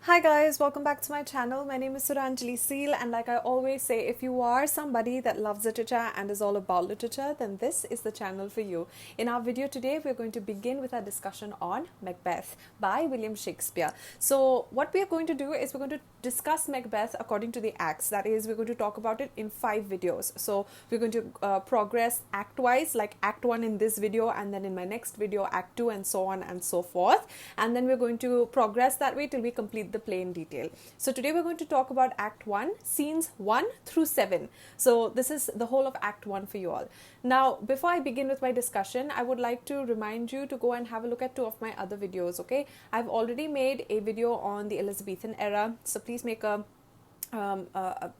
Hi guys, welcome back to my channel. My name is Suranjali Seal, and like I always say, if you are somebody that loves literature and is all about literature, then this is the channel for you. In our video today, we're going to begin with our discussion on Macbeth by William Shakespeare. So what we are going to do is we're going to discuss Macbeth according to the acts. That is, we're going to talk about it in 5 videos. So we're going to progress act-wise, like Act 1 in this video, and then in my next video, Act 2, and so on and so forth. And then we're going to progress that way till we complete the play in detail. So today we're going to talk about Act 1, scenes 1 through 7. So this is the whole of Act 1 for you all. Now, before I begin with my discussion, I would like to remind you to go and have a look at 2 of my other videos, okay? I've already made a video on the Elizabethan era, so please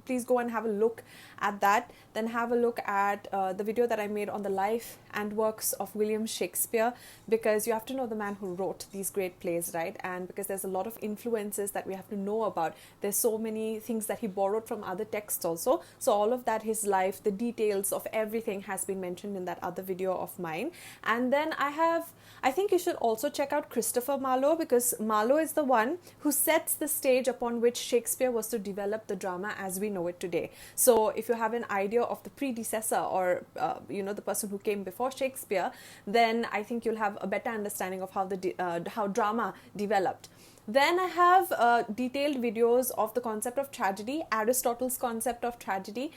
please go and have a look at that. Then have a look at the video that I made on the life and works of William Shakespeare, because you have to know the man who wrote these great plays, right? And because there's a lot of influences that we have to know about. There's so many things that he borrowed from other texts also. So all of that, his life, the details of everything has been mentioned in that other video of mine. And then I think you should also check out Christopher Marlowe, because Marlowe is the one who sets the stage upon which Shakespeare was to develop the drama as we know it today. So if you have an idea of the predecessor or the person who came before Shakespeare, then I think you'll have a better understanding of how drama developed. Then I have detailed videos of the concept of tragedy, Aristotle's concept of tragedy,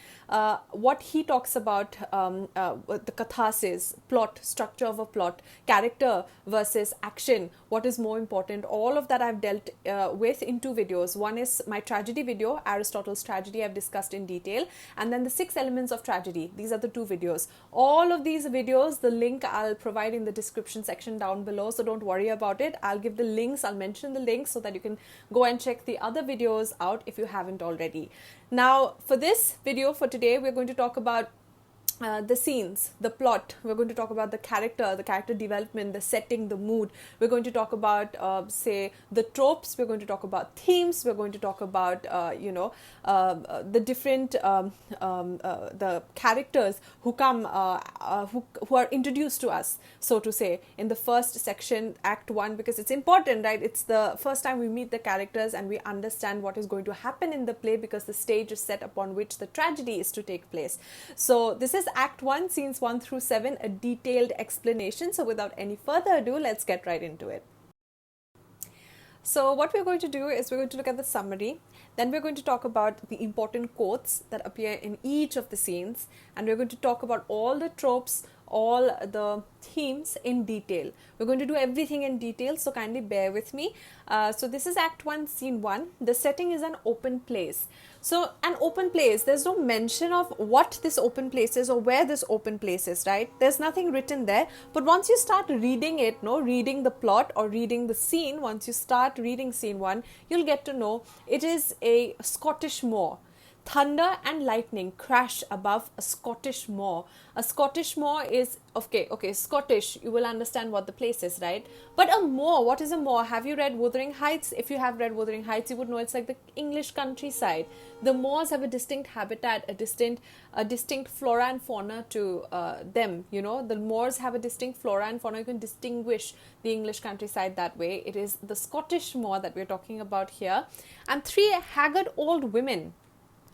what he talks about, the catharsis, plot, structure of a plot, character versus action, what is more important. All of that I've dealt with in 2 videos. One is my tragedy video, Aristotle's tragedy, I've discussed in detail, and then the 6 elements of tragedy. These are the 2 videos. All of these videos, the link I'll provide in the description section down below, so don't worry about it. I'll give the links, I'll mention the links so that you can go and check the other videos out if you haven't already. Now, for this video for today, we're going to talk about the scenes, the plot. We're going to talk about the character development, the setting, the mood. We're going to talk about, say, the tropes. We're going to talk about themes. We're going to talk about, the different, the characters who come, who are introduced to us, so to say, in the first section, Act 1, because it's important, right? It's the first time we meet the characters and we understand what is going to happen in the play, because the stage is set upon which the tragedy is to take place. So this is Act 1, scenes 1 through 7, a detailed explanation. So without any further ado, let's get right into it. So what we're going to do is we're going to look at the summary. Then we're going to talk about the important quotes that appear in each of the scenes. And we're going to talk about all the tropes, all the themes in detail. We're going to do everything in detail, so kindly bear with me. So this is Act 1, Scene 1. The setting is an open place. So an open place, there's no mention of what this open place is or where this open place is, right? There's nothing written there. But once you start reading it, reading the plot or reading the scene, once you start reading Scene 1, you'll get to know it is a Scottish moor. Thunder and lightning crash above a Scottish moor. A Scottish moor is, okay, Scottish, you will understand what the place is, right? But a moor, what is a moor? Have you read Wuthering Heights? If you have read Wuthering Heights, you would know it's like the English countryside. The moors have a distinct habitat, a distinct flora and fauna to them, the moors have a distinct flora and fauna. You can distinguish the English countryside that way. It is the Scottish moor that we're talking about here. And 3 haggard old women,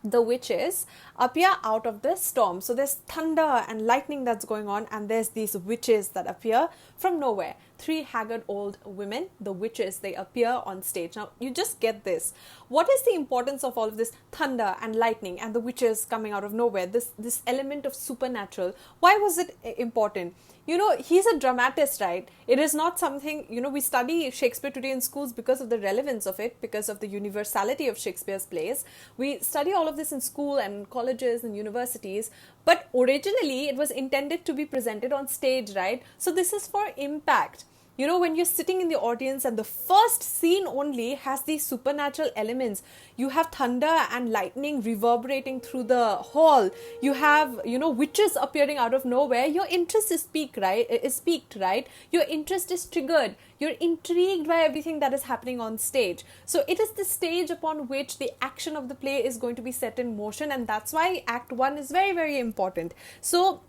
the witches, appear out of the storm. So there's thunder and lightning that's going on, and there's these witches that appear from nowhere. 3 haggard old women, the witches, they appear on stage. Now, you just get this. What is the importance of all of this thunder and lightning and the witches coming out of nowhere? This element of supernatural. Why was it important? He's a dramatist, right? It is not something, we study Shakespeare today in schools because of the relevance of it, because of the universality of Shakespeare's plays. We study all of this in school and colleges and universities, but originally it was intended to be presented on stage, right? So this is for impact. When you're sitting in the audience and the first scene only has these supernatural elements, you have thunder and lightning reverberating through the hall, you have, witches appearing out of nowhere, your interest is piqued, right? Your interest is triggered. You're intrigued by everything that is happening on stage. So it is the stage upon which the action of the play is going to be set in motion, and that's why Act 1 is very, very important. So,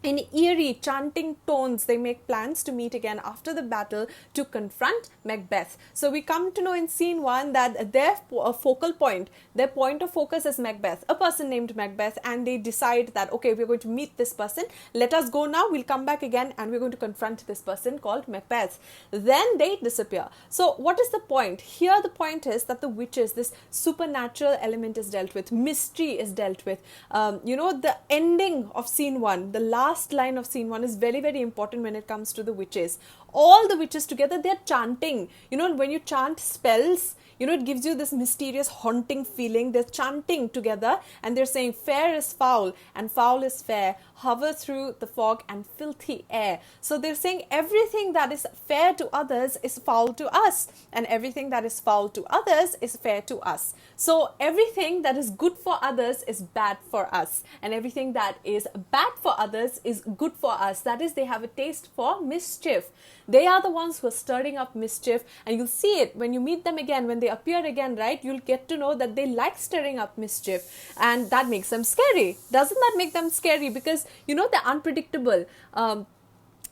In eerie, chanting tones, they make plans to meet again after the battle to confront Macbeth. So we come to know in scene 1 that their focal point, their point of focus is Macbeth, a person named Macbeth, and they decide that, okay, we're going to meet this person. Let us go now. We'll come back again and we're going to confront this person called Macbeth. Then they disappear. So what is the point? Here the point is that the witches, this supernatural element is dealt with, mystery is dealt with. The ending of scene 1, the last line of scene 1 is very, very important when it comes to the witches. All the witches together, they're chanting. When you chant spells, it gives you this mysterious, haunting feeling. They're chanting together and they're saying, fair is foul and foul is fair, hover through the fog and filthy air. So they're saying everything that is fair to others is foul to us, and everything that is foul to others is fair to us. So everything that is good for others is bad for us, and everything that is bad for others is good for us. That is, they have a taste for mischief. They are the ones who are stirring up mischief, and you'll see it when you meet them again, when they appear again, right? You'll get to know that they like stirring up mischief, and that makes them scary. Doesn't that make them scary? Because, they're unpredictable.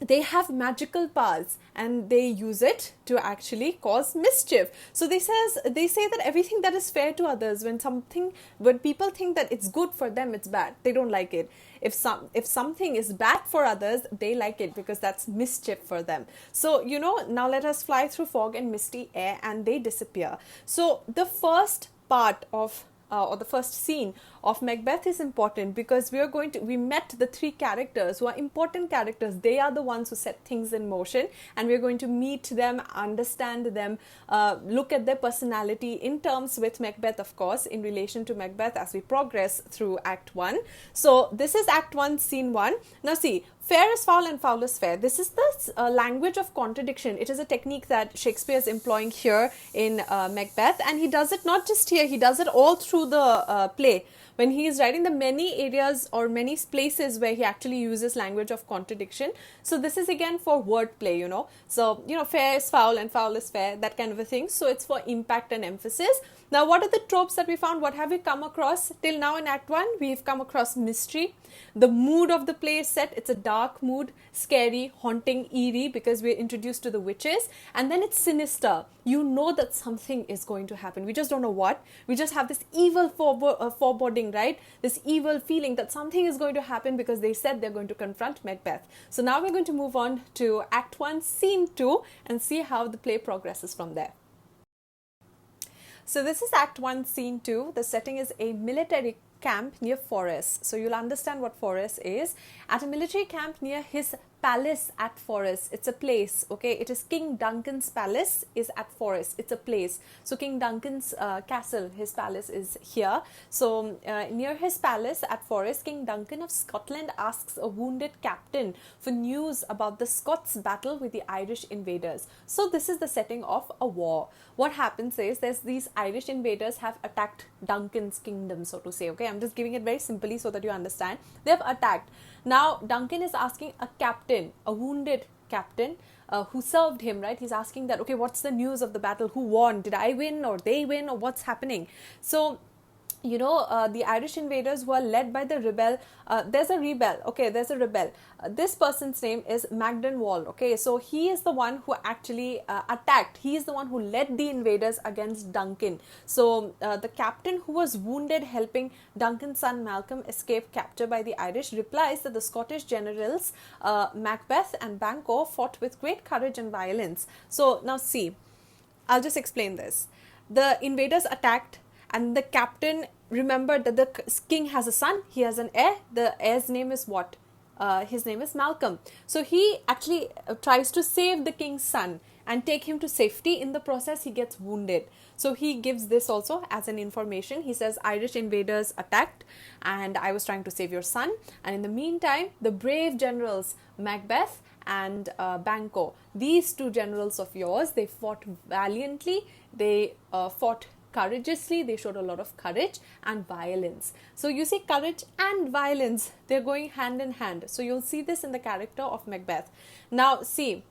They have magical powers and they use it to actually cause mischief. So they say that everything that is fair to others, when people think that it's good for them, it's bad. They don't like it. If something is bad for others, they like it because that's mischief for them. So, now let us fly through fog and misty air, and they disappear. So the first part of or the first scene of Macbeth is important because we met the 3 characters who are important characters. They are the ones who set things in motion, and we're going to meet them, understand them, look at their personality in terms with Macbeth, of course, in relation to Macbeth as we progress through Act 1. So this is Act 1, Scene 1. Now see, fair is foul and foul is fair. This is the language of contradiction. It is a technique that Shakespeare is employing here in Macbeth, and he does it not just here, he does it all through the play. When he is writing, the many areas or many places where he actually uses language of contradiction. So this is again for wordplay, So, fair is foul and foul is fair, that kind of a thing. So it's for impact and emphasis. Now, what are the tropes that we found? What have we come across? Till now in Act 1, we've come across mystery. The mood of the play is set. It's a dark mood, scary, haunting, eerie, because we're introduced to the witches. And then it's sinister. You know that something is going to happen. We just don't know what. We just have this evil foreboding, right? This evil feeling that something is going to happen because they said they're going to confront Macbeth. So now we're going to move on to Act 1, Scene 2 and see how the play progresses from there. So this is Act 1, Scene 2. The setting is a military camp near Forres. So you'll understand what Forres is. At a military camp near his palace at Forres. It's a place, okay? It is King Duncan's palace is at Forres. It's a place. So King Duncan's castle, his palace is here. So near his palace at Forres, King Duncan of Scotland asks a wounded captain for news about the Scots' battle with the Irish invaders. So this is the setting of a war. What happens is these Irish invaders have attacked Duncan's kingdom, so to say, okay? I'm just giving it very simply so that you understand. They have attacked. Now, Duncan is asking a captain, a wounded captain, who served him, right? He's asking that, okay, what's the news of the battle? Who won? Did I win or they win or what's happening? So, the Irish invaders who are led by the rebel, there's a rebel. This person's name is Magdan Wall, okay? So he is the one who actually attacked. He is the one who led the invaders against Duncan. So the captain who was wounded helping Duncan's son Malcolm escape capture by the Irish replies that the Scottish generals Macbeth and Banquo fought with great courage and violence. So now see, I'll just explain this. The invaders attacked, and the captain remembered that the king has a son, he has an heir. The heir's name is what? His name is Malcolm. So he actually tries to save the king's son and take him to safety. In the process, he gets wounded. So he gives this also as an information. He says, Irish invaders attacked and I was trying to save your son. And in the meantime, the brave generals Macbeth and Banquo, these two generals of yours, they fought valiantly. They fought courageously. They showed a lot of courage and violence. So you see, courage and violence, they're going hand in hand. So you'll see this in the character of Macbeth. Now see,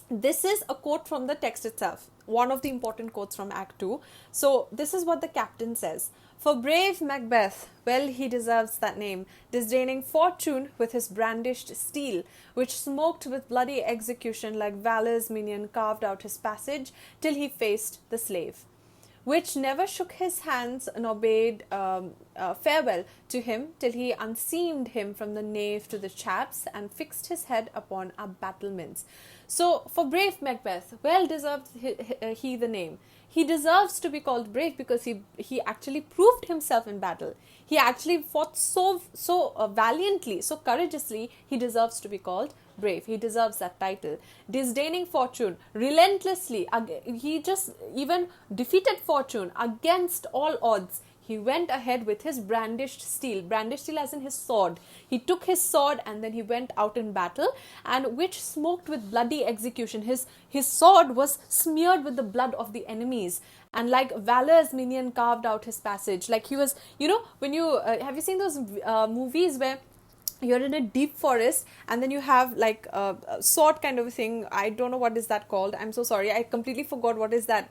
This is a quote from the text itself, one of the important quotes from Act 2. So, this is what the captain says. For brave Macbeth, well he deserves that name, disdaining fortune with his brandished steel, which smoked with bloody execution like valor's minion carved out his passage till he faced the slave, which never shook his hands nor bade farewell to him till he unseamed him from the nave to the chaps and fixed his head upon our battlements. So, for brave Macbeth, well deserved he the name. He deserves to be called brave because he actually proved himself in battle. He actually fought so valiantly, so courageously. He deserves to be called brave. He deserves that title. Disdaining fortune relentlessly, he just even defeated fortune against all odds. He went ahead with his brandished steel as in his sword. He took his sword and then he went out in battle, and which smoked with bloody execution. His sword was smeared with the blood of the enemies, and like valor's minion carved out his passage. Like he was, when you have you seen those movies where you're in a deep forest and then you have like a sword kind of a thing. I don't know what is that called. I'm so sorry. I completely forgot what is that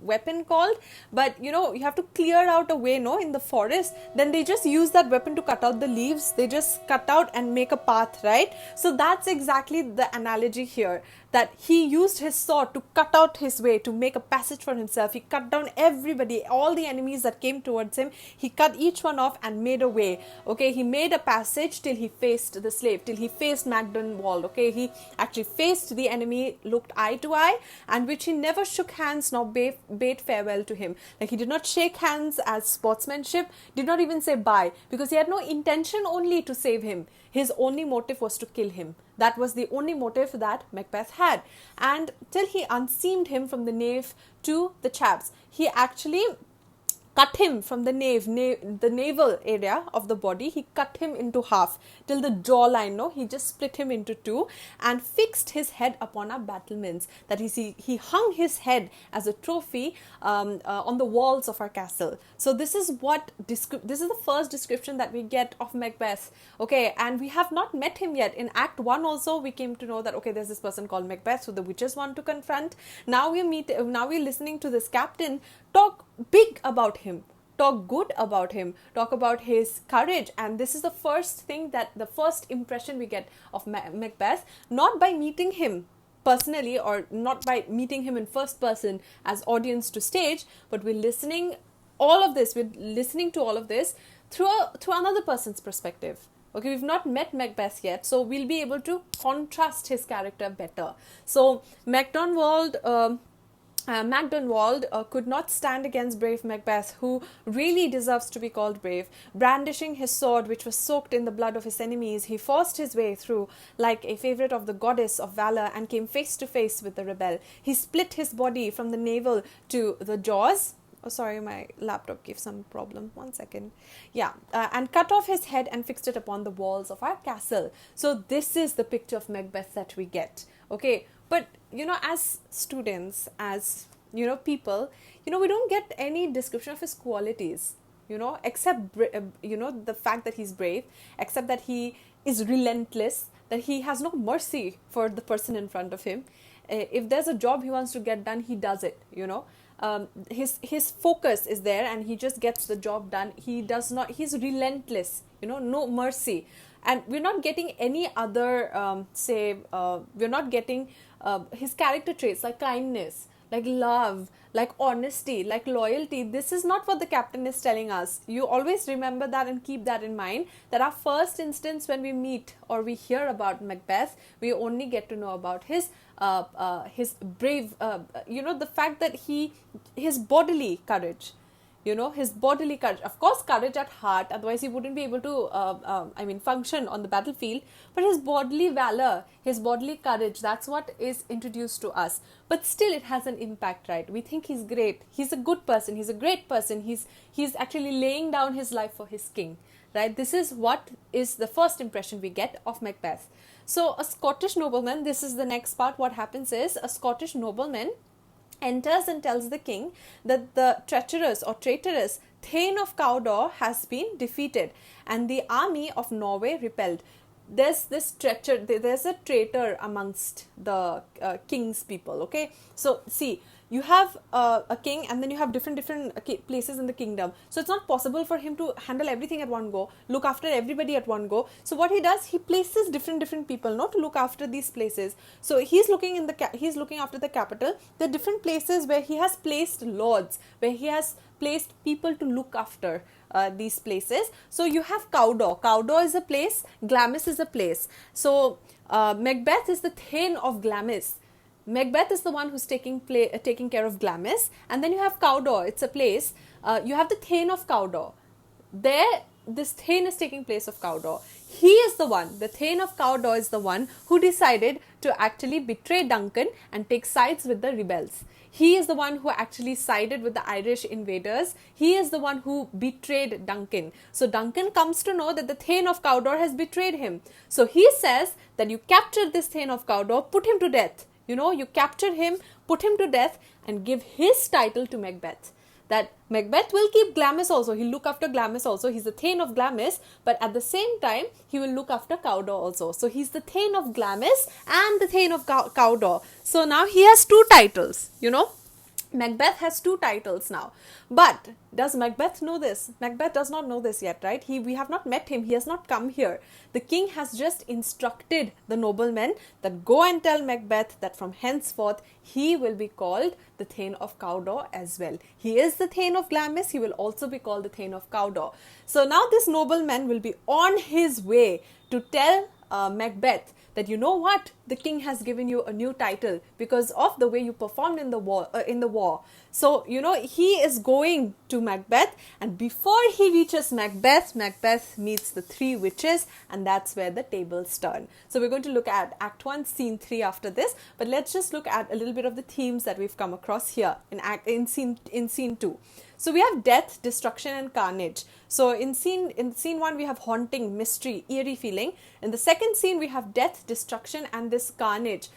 weapon called. But you have to clear out a way, no, in the forest. Then they just use that weapon to cut out the leaves. They just cut out and make a path, right? So that's exactly the analogy here. That he used his sword to cut out his way, to make a passage for himself. He cut down everybody, all the enemies that came towards him. He cut each one off and made a way. Okay, he made a passage till he faced the slave, till he faced Macdonald. Okay, he actually faced the enemy, looked eye to eye, and which he never shook hands nor bade farewell to him. Like he did not shake hands as sportsmanship, did not even say bye, because he had no intention only to save him. His only motive was to kill him. That was the only motive that Macbeth had. And till he unseamed him from the nave to the chaps, he actually cut him from the the navel area of the body. He cut him into half till the jawline. No, he just split him into two and fixed his head upon our battlements. That is, he hung his head as a trophy on the walls of our castle. So this is this is the first description that we get of Macbeth. Okay, and we have not met him yet. In Act 1 also, we came to know that okay, there's this person called Macbeth who the witches want to confront. Now we're listening to this captain talk big about him, talk good about him, talk about his courage. And this is the first thing, that the first impression we get of Macbeth, not by meeting him personally or not by meeting him in first person as audience to stage, but we're listening to all of this through another person's perspective. Okay, we've not met Macbeth yet, so we'll be able to contrast his character better. So Macdonald could not stand against brave Macbeth, who really deserves to be called brave. Brandishing his sword, which was soaked in the blood of his enemies, he forced his way through like a favorite of the goddess of valor and came face to face with the rebel. He split his body from the navel to the jaws. Oh, sorry, my laptop gave some problem. 1 second. Yeah, and cut off his head and fixed it upon the walls of our castle. So this is the picture of Macbeth that we get. Okay, but as students, as people, we don't get any description of his qualities, except the fact that he's brave, except that he is relentless, that he has no mercy for the person in front of him. If there's a job he wants to get done, he does it. His focus is there and he just gets the job done. He's relentless, no mercy. And we're not getting any other we're not getting his character traits like kindness, like love, like honesty, like loyalty. This is not what the captain is telling us. You always remember that and keep that in mind, that our first instance when we meet or we hear about Macbeth, we only get to know about his brave, the fact that his bodily courage, his bodily courage, of course courage at heart, otherwise he wouldn't be able to function on the battlefield, but his bodily valor, his bodily courage, that's what is introduced to us. But still it has an impact, right? We think he's great, he's a good person, he's a great person, he's actually laying down his life for his king, right? This is what is the first impression we get of Macbeth. So a Scottish nobleman, this is the next part. What happens is a Scottish nobleman enters and tells the king that the traitorous Thane of Cawdor has been defeated and the army of Norway repelled. there's this treacher, there's a traitor amongst the king's people. Okay, so see, you have a king, and then you have different places in the kingdom, so it's not possible for him to handle everything at one go, look after everybody at one go. So what he does, he places different people, not to look after these places. So he's looking in the he's looking after the capital. There are different places where he has placed lords, where he has placed people to look after these places. So you have Cawdor. Cawdor is a place, Glamis is a place. So Macbeth is the Thane of Glamis. Macbeth is the one who's taking care of Glamis, and then you have Cawdor. It's a place. You have the Thane of Cawdor. There, this Thane is taking place of Cawdor. He is the one, the Thane of Cawdor is the one who decided to actually betray Duncan and take sides with the rebels. He is the one who actually sided with the Irish invaders. He is the one who betrayed Duncan. So Duncan comes to know that the Thane of Cawdor has betrayed him. So he says that you capture this Thane of Cawdor, put him to death. You know, you capture him, put him to death, and give his title to Macbeth. That Macbeth will keep Glamis also. He'll look after Glamis also. He's the Thane of Glamis, but at the same time, he will look after Cawdor also. So he's the Thane of Glamis and the Thane of Cawdor. So now he has two titles, you know. Macbeth has two titles now. But does Macbeth know this? Macbeth does not know this yet, right? We have not met him. He has not come here. The king has just instructed the noblemen that go and tell Macbeth that from henceforth he will be called the Thane of Cawdor as well. He is the Thane of Glamis. He will also be called the Thane of Cawdor. So now this nobleman will be on his way to tell Macbeth that, you know what, the king has given you a new title because of the way you performed in the war. So, you know, he is going to Macbeth, and before he reaches Macbeth, Macbeth meets the three witches, and that's where the tables turn. So we're going to look at Act 1, Scene 3 after this, but let's just look at a little bit of the themes that we've come across here in scene 2. So we have death, destruction, and carnage. So in scene 1 we have haunting, mystery, eerie feeling. In the second scene we have death, destruction, and this carnage.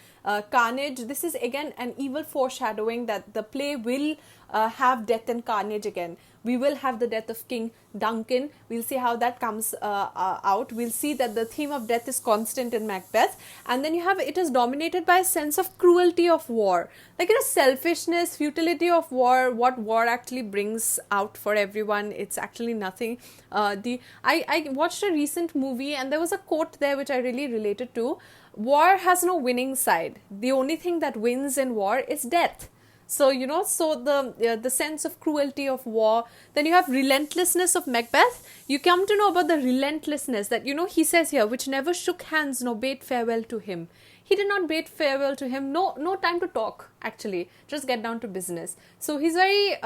Carnage, this is again an evil foreshadowing that the play will have death and carnage again. We will have the death of King Duncan. We'll see how that comes out. We'll see that the theme of death is constant in Macbeth. And then you have, it is dominated by a sense of cruelty of war. Like, you know, selfishness, futility of war, what war actually brings out for everyone. It's actually nothing. I watched a recent movie, and there was a quote there which I really related to. War has no winning side. The only thing that wins in war is death. So, you know, so the sense of cruelty of war. Then you have relentlessness of Macbeth. You come to know about the relentlessness that, you know, he says here, which never shook hands nor bade farewell to him. He did not bid farewell to him. No time to talk, actually. Just get down to business. So he's very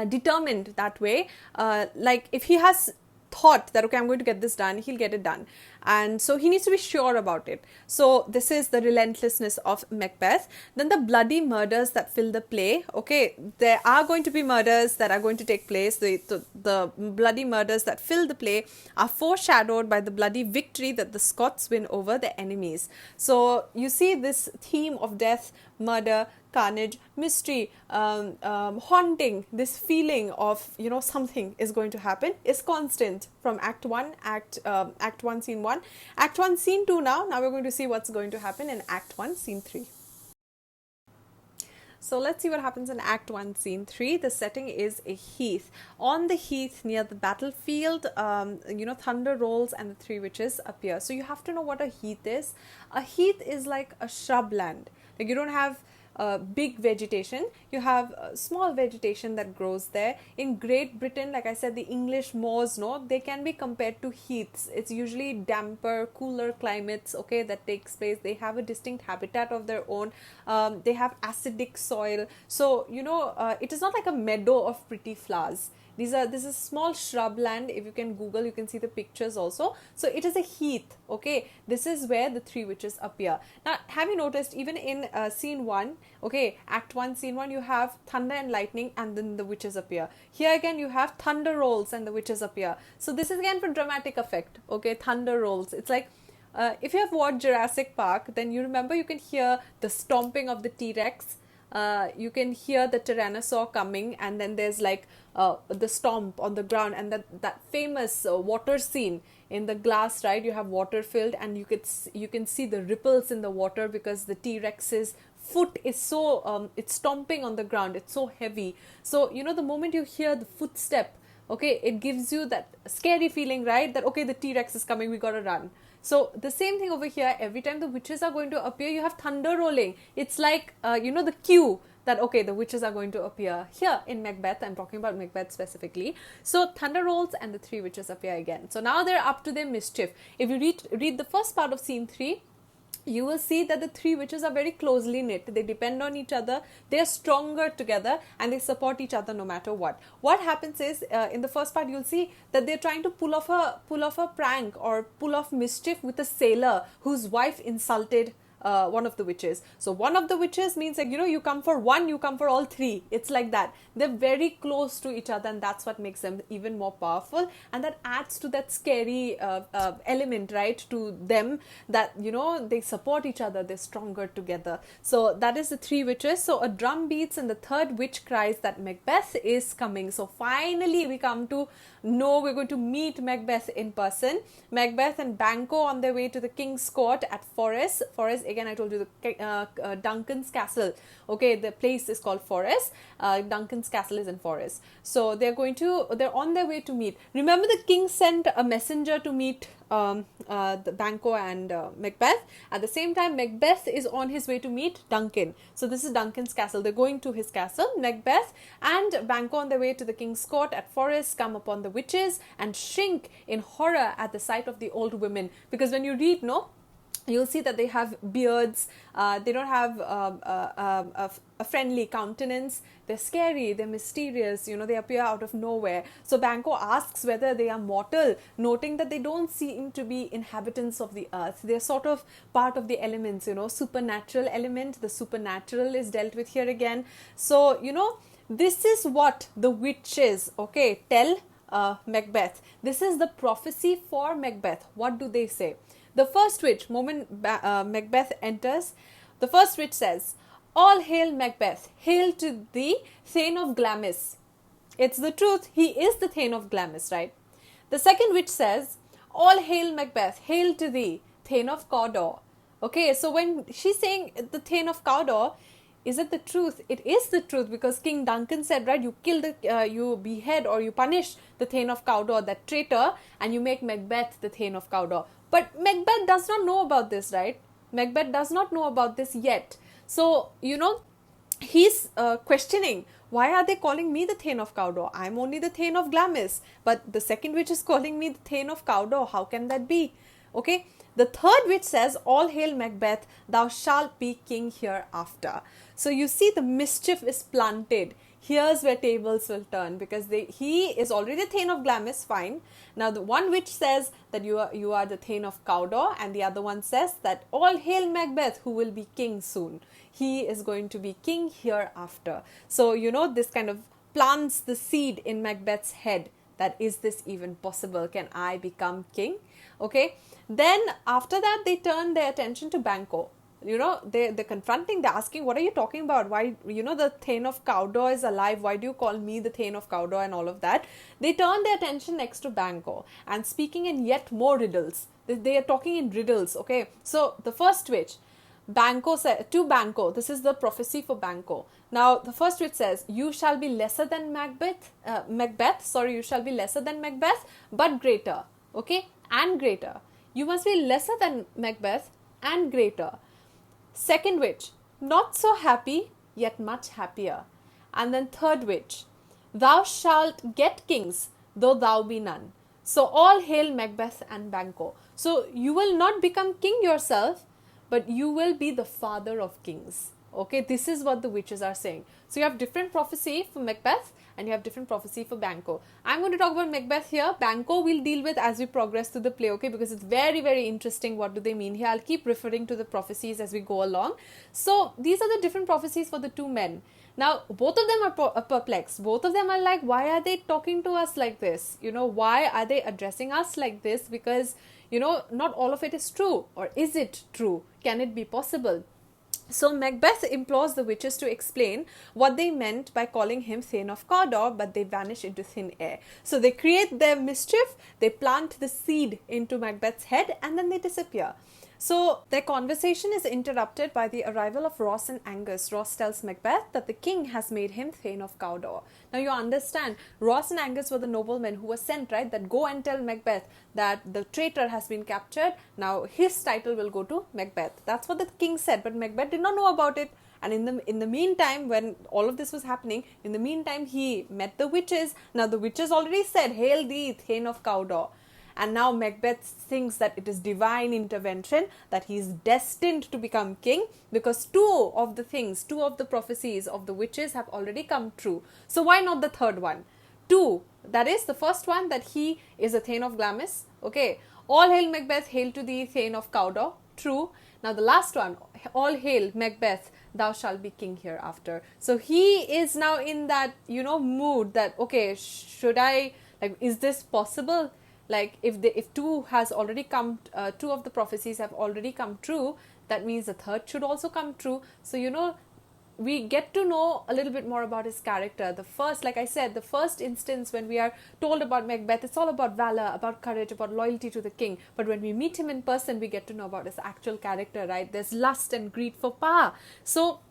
determined that way. Like, if he has thought that, okay, I'm going to get this done, he'll get it done. And so he needs to be sure about it. So this is the relentlessness of Macbeth. Then the bloody murders that fill the play. Okay, there are going to be murders that are going to take place. The bloody murders that fill the play are foreshadowed by the bloody victory that the Scots win over the enemies. So you see this theme of death, murder, carnage, mystery, haunting, this feeling of, you know, something is going to happen is constant from Act 1, Act 1, Scene 1. Act 1, Scene 2 now. Now we're going to see what's going to happen in Act 1, Scene 3. So let's see what happens in Act 1, Scene 3. The setting is a heath. On the heath near the battlefield, you know, thunder rolls and the three witches appear. So you have to know what a heath is. A heath is like a shrubland. Like, you don't have big vegetation, you have small vegetation that grows there. In Great Britain, like I said, the English moors, no, they can be compared to heaths. It's usually damper, cooler climates, okay, that takes place. They have a distinct habitat of their own. They have acidic soil. So, you know, it is not like a meadow of pretty flowers. This is small shrubland. If you can Google, you can see the pictures also. So it is a heath, okay. This is where the three witches appear. Now, have you noticed, even in Scene 1, okay, Act 1, Scene 1, you have thunder and lightning and then the witches appear. Here again, you have thunder rolls and the witches appear. So this is again for dramatic effect, okay, thunder rolls. It's like, if you have watched Jurassic Park, then you remember you can hear the stomping of the T-Rex. You can hear the tyrannosaur coming, and then there's like the stomp on the ground, and that famous water scene in the glass, right, you have water filled, and you can see the ripples in the water because the T-Rex's foot is so it's stomping on the ground, it's so heavy. So the moment you hear the footstep, okay, it gives you that scary feeling, right, that okay, the T-Rex is coming, we gotta run. So the same thing over here, every time the witches are going to appear, you have thunder rolling. It's like the cue that okay, the witches are going to appear. Here in Macbeth, I'm talking about Macbeth specifically, so thunder rolls and the three witches appear again. So now they're up to their mischief. If you read the first part of scene 3, you will see that the three witches are very closely knit. They depend on each other, they are stronger together, and they support each other no matter what. What happens is, in the first part, you'll see that they're trying to pull off a prank or pull off mischief with a sailor whose wife insulted one of the witches. So one of the witches means like, you come for one, you come for all three. It's like that. They're very close to each other, and that's what makes them even more powerful. And that adds to that scary element, right, to them, that, they support each other, they're stronger together. So that is the three witches. So a drum beats and the third witch cries that Macbeth is coming. So finally we come to know we're going to meet Macbeth in person. Macbeth and Banquo on their way to the King's Court at Forres. Forres, again, I told you, the Duncan's castle. Okay, the place is called Forres. Duncan's castle is in Forres. So they're on their way to meet. Remember, the king sent a messenger to meet the Banquo and Macbeth. At the same time, Macbeth is on his way to meet Duncan. So this is Duncan's castle. They're going to his castle. Macbeth and Banquo on their way to the King's Court at Forres come upon the witches and shrink in horror at the sight of the old women. Because when you read, you'll see that they have beards. They don't have a friendly countenance. They're scary, they're mysterious, they appear out of nowhere. So Banquo asks whether they are mortal, noting that they don't seem to be inhabitants of the earth. They're sort of part of the elements, supernatural element. The supernatural is dealt with here again. So, this is what the witches, okay, tell Macbeth. This is the prophecy for Macbeth. What do they say? The first witch, moment Macbeth enters, the first witch says, "All hail Macbeth, hail to thee, Thane of Glamis." It's the truth, he is the Thane of Glamis, right? The second witch says, "All hail Macbeth, hail to thee, Thane of Cawdor." Okay, so when she's saying the Thane of Cawdor, is it the truth? It is the truth, because King Duncan said, right, you kill you behead or you punish the Thane of Cawdor, that traitor, and you make Macbeth the Thane of Cawdor. But Macbeth does not know about this, right? Macbeth does not know about this yet. So, he's questioning, why are they calling me the Thane of Cawdor? I'm only the Thane of Glamis. But the second witch is calling me the Thane of Cawdor. How can that be? Okay. The third witch says, "All hail Macbeth, thou shalt be king hereafter." So you see, the mischief is planted. Here's where tables will turn, because he is already the Thane of Glamis, fine. Now the one witch says that you are the Thane of Cawdor, and the other one says that all hail Macbeth, who will be king soon. He is going to be king hereafter. So this kind of plants the seed in Macbeth's head, that is this even possible? Can I become king? Okay. Then after that, they turn their attention to Banquo. They're confronting, they're asking, what are you talking about? Why, the Thane of Cawdor is alive. Why do you call me the Thane of Cawdor and all of that? They turn their attention next to Banquo and speaking in yet more riddles. They are talking in riddles, okay? So the first witch, Banquo said to Banquo, this is the prophecy for Banquo. Now the first witch says, "You shall be lesser than Macbeth, you shall be lesser than Macbeth, but greater." Okay? And greater. You must be lesser than Macbeth and greater. Second witch, "Not so happy, yet much happier." And then third witch, "Thou shalt get kings, though thou be none." So all hail Macbeth and Banquo. So you will not become king yourself, but you will be the father of kings. Okay, this is what the witches are saying. So you have different prophecy for Macbeth and you have different prophecy for Banquo. I'm going to talk about Macbeth here. Banquo we'll deal with as we progress through the play, okay, because it's very, very interesting. What do they mean here? I'll keep referring to the prophecies as we go along. So these are the different prophecies for the two men. Now, both of them are perplexed. Both of them are like, why are they talking to us like this? Why are they addressing us like this? Because, not all of it is true. Or is it true? Can it be possible? So Macbeth implores the witches to explain what they meant by calling him Thane of Cawdor, but they vanish into thin air. So they create their mischief, they plant the seed into Macbeth's head, and then they disappear. So their conversation is interrupted by the arrival of Ross and Angus. Ross tells Macbeth that the king has made him Thane of Cawdor. Now you understand, Ross and Angus were the noblemen who were sent, right? That go and tell Macbeth that the traitor has been captured. Now his title will go to Macbeth. That's what the king said, but Macbeth did not know about it. And in the meantime, when all of this was happening, in the meantime he met the witches. Now the witches already said, "Hail thee, Thane of Cawdor." And now Macbeth thinks that it is divine intervention, that he is destined to become king, because two of the prophecies of the witches have already come true. So why not the third one? Two, that is the first one, that he is a Thane of Glamis. Okay, all hail Macbeth, hail to thee, Thane of Cawdor. True. Now the last one, all hail Macbeth, thou shalt be king hereafter. So he is now in that, mood that, okay, should I, like, is this possible? Like, if two has already come, two of the prophecies have already come true, that means the third should also come true. So we get to know a little bit more about his character. The first, like I said, the first instance when we are told about Macbeth, it's all about valor, about courage, about loyalty to the king. But when we meet him in person, we get to know about his actual character, right? There's lust and greed for power. So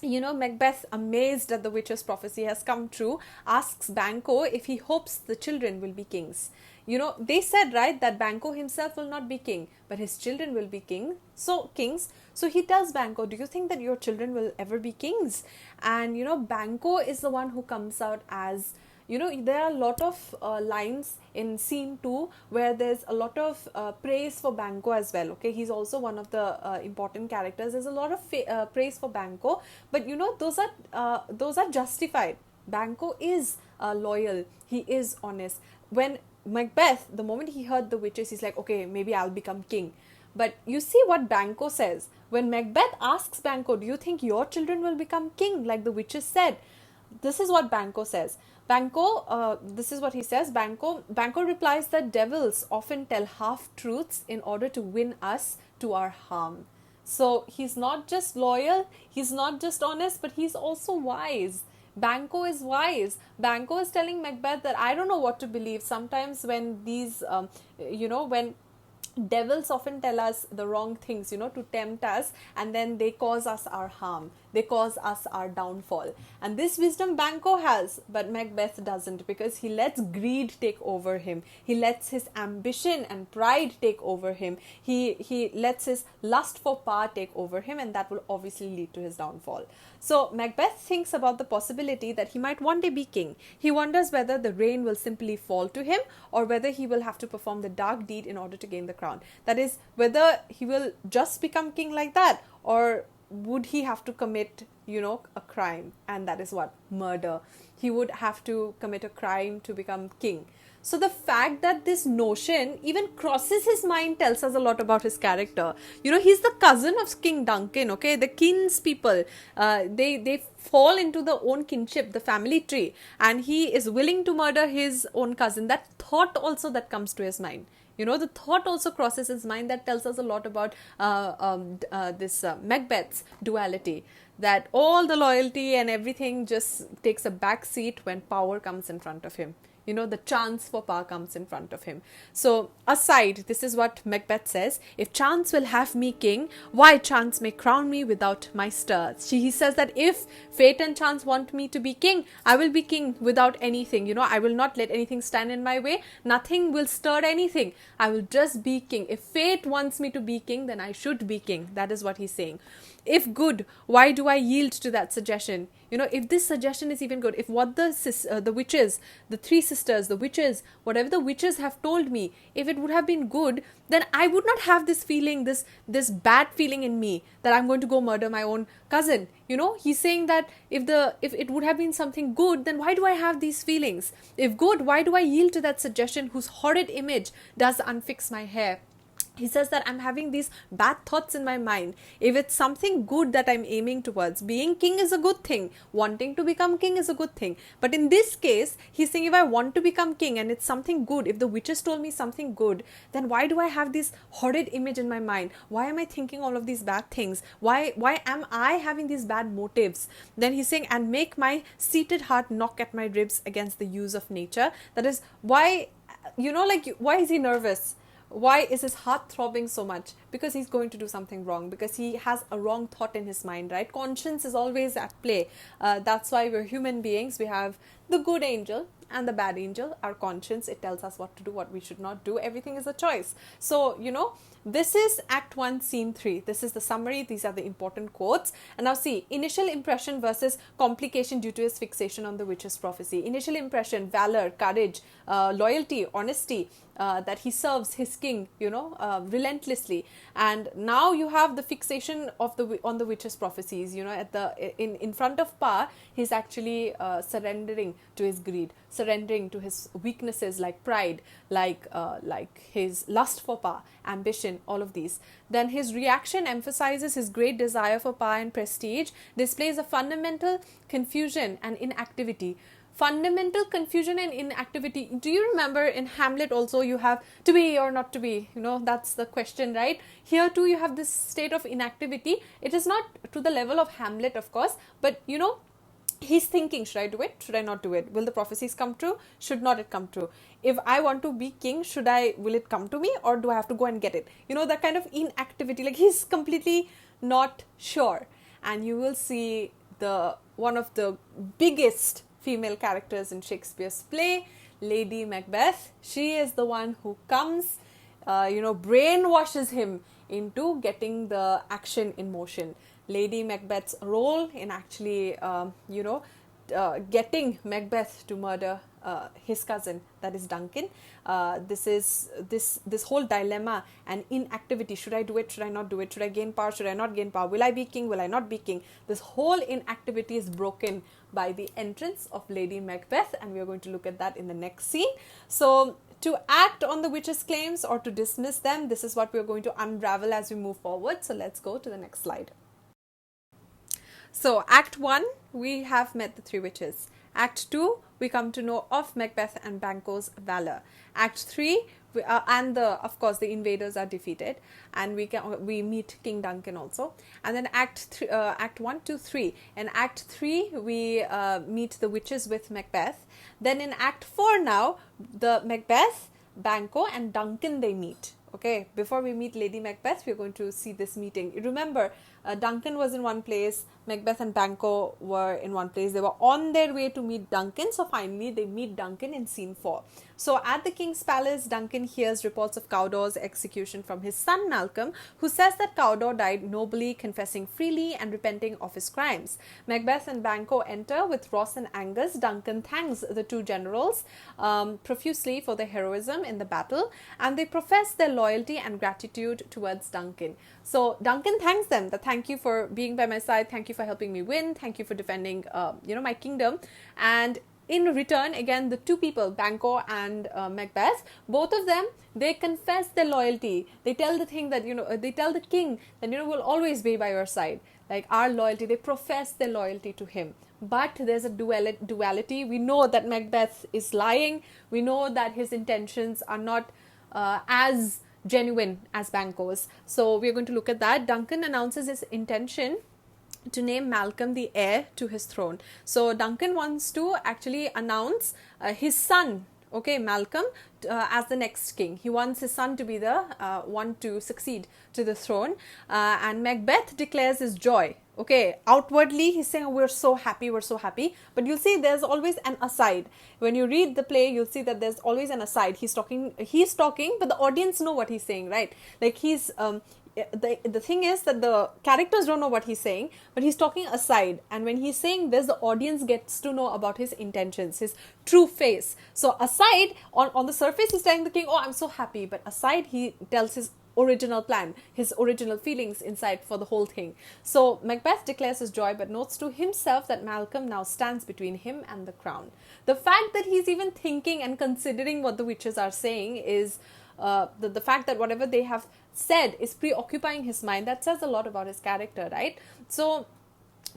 Macbeth, amazed that the witch's prophecy has come true, asks Banquo if he hopes the children will be kings. They said, right, that Banquo himself will not be king, but his children will be kings. So he tells Banquo, do you think that your children will ever be kings? And, Banquo is the one who comes out as, there are a lot of lines in scene 2 where there's a lot of praise for Banquo as well. Okay, he's also one of the important characters. There's a lot of praise for Banquo, but those are justified. Banquo is loyal. He is honest. When Macbeth, the moment he heard the witches, he's like, okay, maybe I'll become king. But you see what Banquo says. When Macbeth asks Banquo, do you think your children will become king like the witches said? This is what Banquo says. This is what he says. Banquo replies that devils often tell half-truths in order to win us to our harm. So he's not just loyal, he's not just honest, but he's also wise. Banquo is wise. Banquo is telling Macbeth that I don't know what to believe. Sometimes when when devils often tell us the wrong things, to tempt us, and then they cause us our harm. They cause us our downfall. And this wisdom Banquo has, but Macbeth doesn't, because he lets greed take over him. He lets his ambition and pride take over him. He lets his lust for power take over him, and that will obviously lead to his downfall. So Macbeth thinks about the possibility that he might one day be king. He wonders whether the rain will simply fall to him, or whether he will have to perform the dark deed in order to gain the crown. That is, whether he will just become king like that, or would he have to commit, a crime? And that is what? Murder. He would have to commit a crime to become king. So the fact that this notion even crosses his mind tells us a lot about his character. He's the cousin of King Duncan, okay? The kinspeople, they fall into the own kinship, the family tree. And he is willing to murder his own cousin. That thought also that comes to his mind. The thought also crosses his mind. That tells us a lot about this Macbeth's duality. That all the loyalty and everything just takes a back seat when power comes in front of him. The chance for power comes in front of him. So aside, this is what Macbeth says: if chance will have me king, why chance may crown me without my stir. He says that if fate and chance want me to be king, I will be king without anything. I will not let anything stand in my way. Nothing will stir anything. I will just be king. If fate wants me to be king, then I should be king. That is what he's saying. If good, why do I yield to that suggestion? If this suggestion is even good, if what the witches, the three sisters, the witches, whatever the witches have told me, if it would have been good, then I would not have this feeling, this bad feeling in me that I'm going to go murder my own cousin. He's saying that if it would have been something good, then why do I have these feelings? If good, why do I yield to that suggestion whose horrid image does unfix my hair? He says that I'm having these bad thoughts in my mind. If it's something good that I'm aiming towards, being king is a good thing, wanting to become king is a good thing, but in this case he's saying, if I want to become king and it's something good, if the witches told me something good, then why do I have this horrid image in my mind? Why am I thinking all of these bad things? Why am I having these bad motives? Then he's saying, and make my seated heart knock at my ribs against the use of nature. That is why, like, why is he nervous? Why is his heart throbbing so much? Because he's going to do something wrong, because he has a wrong thought in his mind, right? Conscience is always at play. That's why we're human beings. We have the good angel and the bad angel. Our conscience, it tells us what to do, what we should not do. Everything is a choice. So, this is Act 1, Scene 3. This is the summary. These are the important quotes. And now see, initial impression versus complication due to his fixation on the witch's prophecy. Initial impression, valor, courage, loyalty, honesty, that he serves his king, relentlessly. And now you have the fixation of on the witch's prophecies. In front of Pa, he's actually surrendering to his greed, surrendering to his weaknesses like pride, like his lust for Pa, ambition, all of these. Then his reaction emphasizes his great desire for power and prestige, displays a fundamental confusion and inactivity. Fundamental confusion and inactivity. Do you remember in Hamlet also you have to be or not to be? That's the question, right? Here too you have this state of inactivity. It is not to the level of Hamlet, of course, but he's thinking, should I do it? Should I not do it? Will the prophecies come true? Should not it come true? If I want to be king, will it come to me, or do I have to go and get it? That kind of inactivity, like he's completely not sure. And you will see one of the biggest female characters in Shakespeare's play, Lady Macbeth. She is the one who comes, brainwashes him into getting the action in motion. Lady Macbeth's role in actually, getting Macbeth to murder his cousin, that is Duncan. This whole dilemma and inactivity. Should I do it? Should I not do it? Should I gain power? Should I not gain power? Will I be king? Will I not be king? This whole inactivity is broken by the entrance of Lady Macbeth, and we are going to look at that in the next scene. So, to act on the witches' claims or to dismiss them, this is what we are going to unravel as we move forward. So, let's go to the next slide. So, Act 1, we have met the three witches. Act 2, we come to know of Macbeth and Banquo's valor. Act 3, of course the invaders are defeated, and we meet King Duncan also. And then Act 1, 2, 3. In Act 3, we meet the witches with Macbeth. Then in Act 4 now, the Macbeth, Banquo and Duncan, they meet. Okay, before we meet Lady Macbeth, we're going to see this meeting. Remember, Duncan was in one place, Macbeth and Banquo were in one place. They were on their way to meet Duncan, so finally they meet Duncan in scene 4. So at the king's palace, Duncan hears reports of Cawdor's execution from his son Malcolm, who says that Cawdor died nobly, confessing freely and repenting of his crimes. Macbeth and Banquo enter with Ross and Angus. Duncan thanks the two generals profusely for their heroism in the battle, and they profess their loyalty and gratitude towards Duncan. So Duncan thanks them, that thank you for being by my side, thank you for helping me win, thank you for defending my kingdom. And in return, again, the two people, Banquo and Macbeth, both of them, they confess their loyalty. They tell the king that, they tell the king that, we'll always be by your side. Like our loyalty, they profess their loyalty to him. But there's a duality. We know that Macbeth is lying. We know that his intentions are not as genuine as Banquo's. So we're going to look at that. Duncan announces his intention to name Malcolm the heir to his throne. So Duncan wants to actually announce his son, Malcolm, as the next king. He wants his son to be the one to succeed to the throne. And Macbeth declares his joy. Outwardly he's saying, we're so happy. But you'll see there's always an aside. When you read the play, you'll see that there's always an aside. He's talking, but the audience know what he's saying, right? Like he's the thing is that the characters don't know what he's saying, but he's talking aside, and when he's saying this, the audience gets to know about his intentions, his true face. So aside, on the surface he's telling the king, I'm so happy, but aside he tells his original plan, his original feelings inside for the whole thing. So Macbeth declares his joy, but notes to himself that Malcolm now stands between him and the crown. The fact that he's even thinking and considering what the witches are saying is the fact that whatever they have said is preoccupying his mind, that says a lot about his character, right? So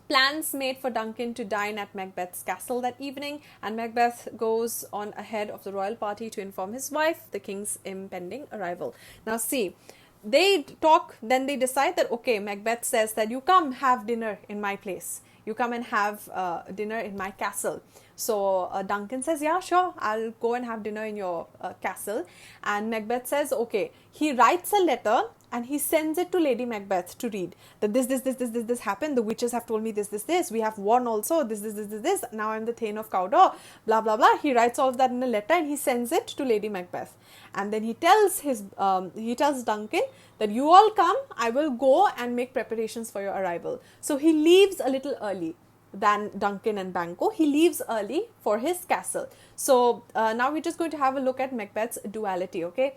plans made for Duncan to dine at Macbeth's castle that evening, and Macbeth goes on ahead of the royal party to inform his wife the king's impending arrival. Now see, they talk, then they decide that, okay, Macbeth says that you come have dinner in my place. You come and have dinner in my castle. So Duncan says, yeah, sure, I'll go and have dinner in your castle. And Macbeth says, okay. He writes a letter and he sends it to Lady Macbeth to read. That this happened. The witches have told me this. We have won also. This. Now I'm the Thane of Cawdor. Blah, blah, blah. He writes all of that in a letter and he sends it to Lady Macbeth. And then he tells Duncan that you all come, I will go and make preparations for your arrival. So he leaves a little early than Duncan and Banquo. He leaves early for his castle. So now we're just going to have a look at Macbeth's duality, okay?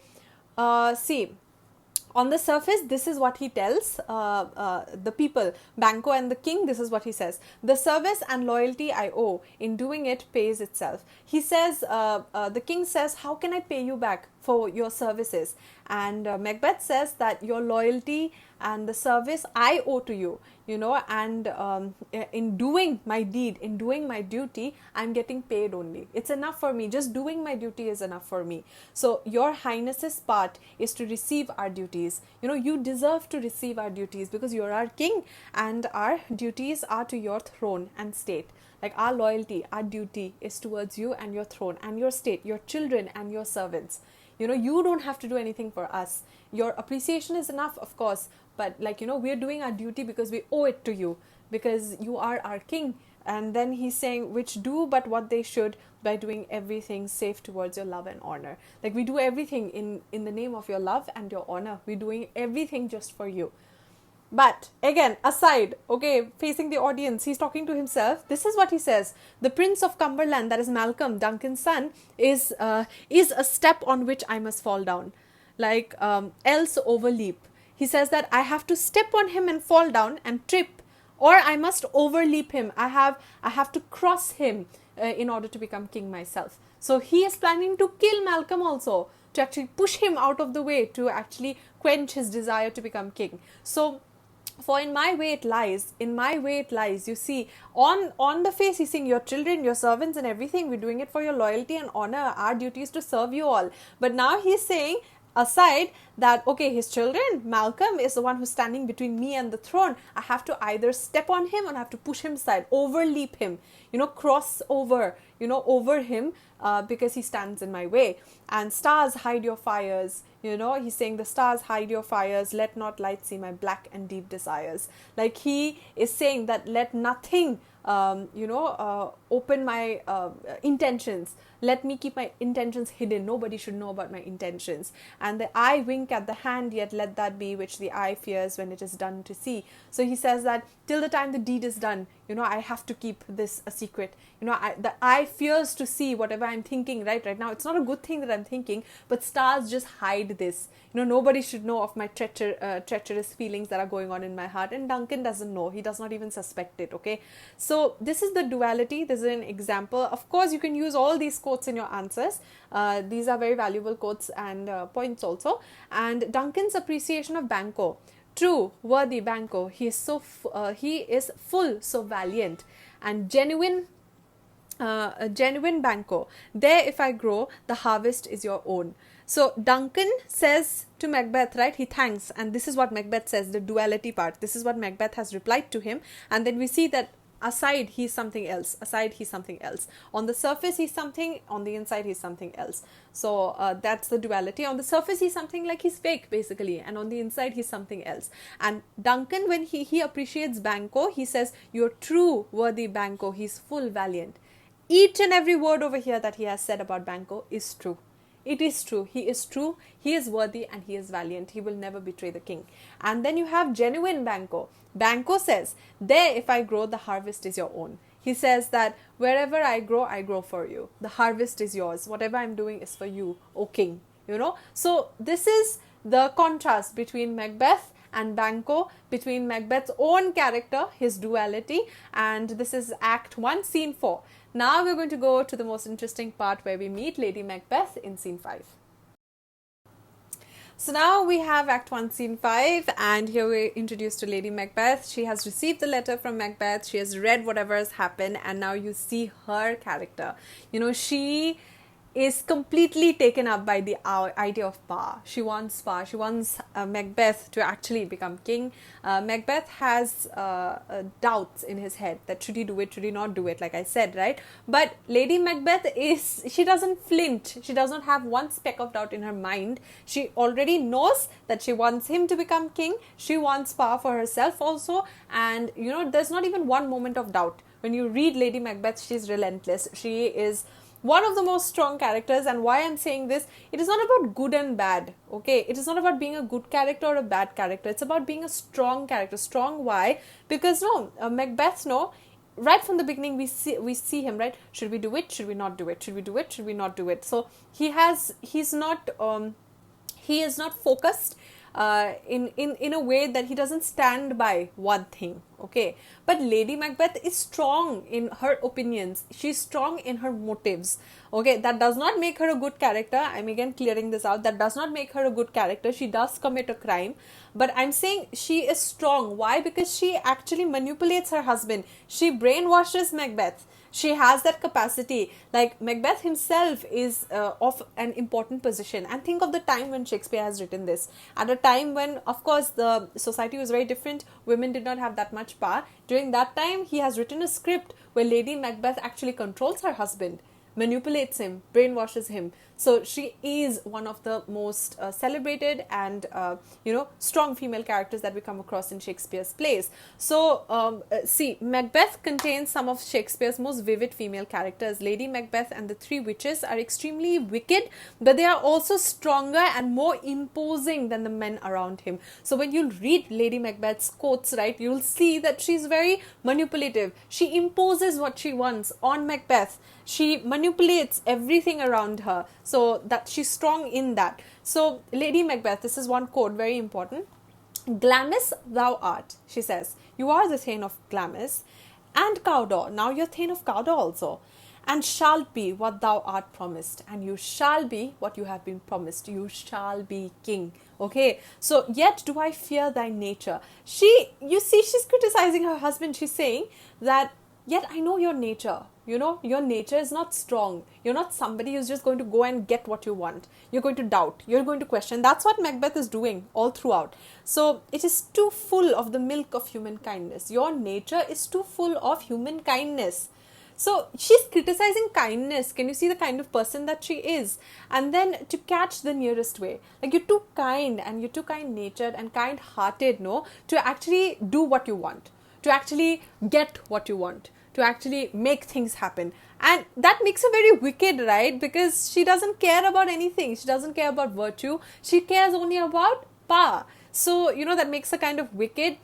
See, on the surface, this is what he tells the people, Banquo and the king. This is what he says: the service and loyalty I owe, in doing it pays itself. He says, the king says, how can I pay you back for your services? And Macbeth says that your loyalty and the service I owe to you, you know, and in doing my deed, in doing my duty, I'm getting paid only. It's enough for me. Just doing my duty is enough for me. So your highness's part is to receive our duties. You know, you deserve to receive our duties because you're our king, and our duties are to your throne and state. Like our loyalty, our duty is towards you and your throne and your state, your children and your servants. You know, you don't have to do anything for us. Your appreciation is enough, of course, but like, you know, we're doing our duty because we owe it to you, because you are our king. And then he's saying, which do but what they should, by doing everything safe towards your love and honor. Like we do everything in the name of your love and your honor. We're doing everything just for you. But again, aside, okay, facing the audience, he's talking to himself. This is what he says: the Prince of Cumberland, that is Malcolm, Duncan's son, is a step on which I must fall down, like else overleap. He says that I have to step on him and fall down and trip, or I must overleap him. I have to cross him in order to become king myself. So he is planning to kill Malcolm also, to actually push him out of the way, to actually quench his desire to become king. So for in my way it lies, you see, on the face he's saying, your children, your servants and everything, we're doing it for your loyalty and honor. Our duty is to serve you all. But now he's saying, aside, that okay, his children, Malcolm is the one who's standing between me and the throne. I have to either step on him or I have to push him aside, overleap him, you know, cross over, you know, over him, because he stands in my way. And stars, hide your fires. You know, he's saying, the stars, hide your fires, let not light see my black and deep desires. Like he is saying that let nothing open my intentions. Let me keep my intentions hidden. Nobody should know about my intentions. And the eye wink at the hand, yet let that be which the eye fears when it is done to see. So he says that till the time the deed is done, you know, I have to keep this a secret. You know, the eye fears to see whatever I'm thinking right now. It's not a good thing that I'm thinking, but stars just hide this. You know, nobody should know of my treacherous feelings that are going on in my heart. And Duncan doesn't know. He does not even suspect it, okay? So this is the duality. This is an example. Of course, you can use all these quotes in your answers. These are very valuable quotes and points also. And Duncan's appreciation of Banquo. True, worthy Banquo. He is full, so valiant. And genuine Banquo. There if I grow, the harvest is your own. So Duncan says to Macbeth, right, he thanks, and this is what Macbeth says, the duality part. This is what Macbeth has replied to him. And then we see that aside he's something else. On the surface he's something, on the inside he's something else. So that's the duality. On the surface he's something like he's fake basically, and on the inside he's something else. And Duncan, when he appreciates Banquo, he says, you're true, worthy Banquo. He's full valiant. Each and every word over here that he has said about Banquo is true. It is true. He is true. He is worthy and he is valiant. He will never betray the king. And then you have genuine Banquo. Banquo says, there if I grow, the harvest is your own. He says that wherever I grow for you. The harvest is yours. Whatever I'm doing is for you, O king. You know. So this is the contrast between Macbeth and Banquo, between Macbeth's own character, his duality, and this is Act 1, Scene 4. Now we're going to go to the most interesting part where we meet Lady Macbeth in Scene 5. So now we have Act 1, Scene 5, and here we're introduced to Lady Macbeth. She has received the letter from Macbeth, she has read whatever has happened, and now you see her character. You know, she is completely taken up by the idea of power. She wants power. She wants Macbeth to actually become king. Macbeth has doubts in his head that should he do it, should he not do it, like I said, right? But Lady Macbeth she doesn't flinch. She does not have one speck of doubt in her mind. She already knows that she wants him to become king. She wants power for herself also. And, you know, there's not even one moment of doubt. When you read Lady Macbeth, she's relentless. She is one of the most strong characters. And why I'm saying this, it is not about good and bad, okay? It is not about being a good character or a bad character. It's about being a strong character. Strong, why? Because Macbeth, right from the beginning we see him, right? Should we do it, should we not do it, should we do it, should we not do it? So he is not focused in a way that he doesn't stand by one thing, okay? But Lady Macbeth is strong in her opinions. She's strong in her motives, okay? That does not make her a good character. I'm again clearing this out. That does not make her a good character. She does commit a crime, but I'm saying she is strong. Why? Because she actually manipulates her husband. She brainwashes Macbeth. She has that capacity. Like, Macbeth himself is of an important position. And think of the time when Shakespeare has written this. At a time when, of course, the society was very different. Women did not have that much power. During that time, he has written a script where Lady Macbeth actually controls her husband, manipulates him, brainwashes him. So she is one of the most celebrated and strong female characters that we come across in Shakespeare's plays. So see, Macbeth contains some of Shakespeare's most vivid female characters. Lady Macbeth and the three witches are extremely wicked, but they are also stronger and more imposing than the men around him. So when you read Lady Macbeth's quotes, right, you'll see that she's very manipulative. She imposes what she wants on Macbeth. She manipulates everything around her, so that she's strong in that. So Lady Macbeth, this is one quote, very important. Glamis thou art, she says. You are the Thane of Glamis and Cawdor. Now you're Thane of Cawdor also. And shall be what thou art promised. And you shall be what you have been promised. You shall be king. Okay. So yet do I fear thy nature. You see, she's criticizing her husband. She's saying that, yet I know your nature. You know, your nature is not strong. You're not somebody who's just going to go and get what you want. You're going to doubt. You're going to question. That's what Macbeth is doing all throughout. So it is too full of the milk of human kindness. Your nature is too full of human kindness. So she's criticizing kindness. Can you see the kind of person that she is? And then to catch the nearest way. Like, you're too kind and you're too kind-natured and kind-hearted, to actually do what you want. To actually get what you want. To actually make things happen. And that makes her very wicked, right? Because she doesn't care about anything. She doesn't care about virtue. She cares only about power. So, that makes her kind of wicked.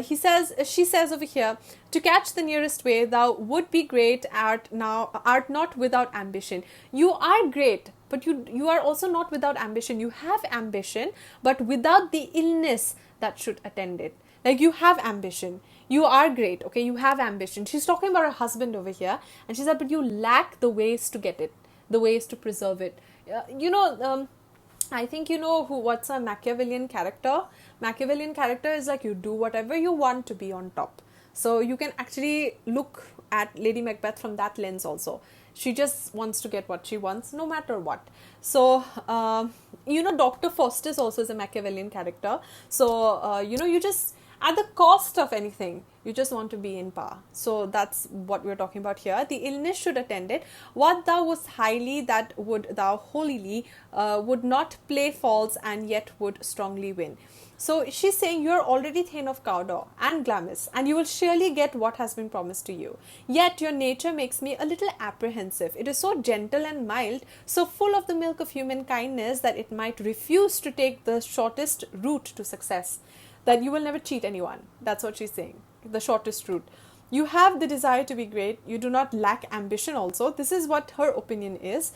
She says over here, to catch the nearest way, thou would be great, art not without ambition. You are great, but you are also not without ambition. You have ambition, but without the illness that should attend it. Like, you have ambition. You are great, okay? You have ambition. She's talking about her husband over here. And she said, but you lack the ways to get it. The ways to preserve it. I think what's a Machiavellian character? Machiavellian character is like, you do whatever you want to be on top. So you can actually look at Lady Macbeth from that lens also. She just wants to get what she wants, no matter what. So, Dr. Faustus also is a Machiavellian character. So, you just, at the cost of anything, you just want to be in power. So that's what we're talking about here. The illness should attend it. What thou wast highly, that would thou holily, would not play false and yet would strongly win. So she's saying, you're already Thane of Cawdor and Glamis, and you will surely get what has been promised to you. Yet your nature makes me a little apprehensive. It is so gentle and mild, so full of the milk of human kindness, that it might refuse to take the shortest route to success. That you will never cheat anyone. That's what she's saying. The shortest route. You have the desire to be great. You do not lack ambition also. This is what her opinion is.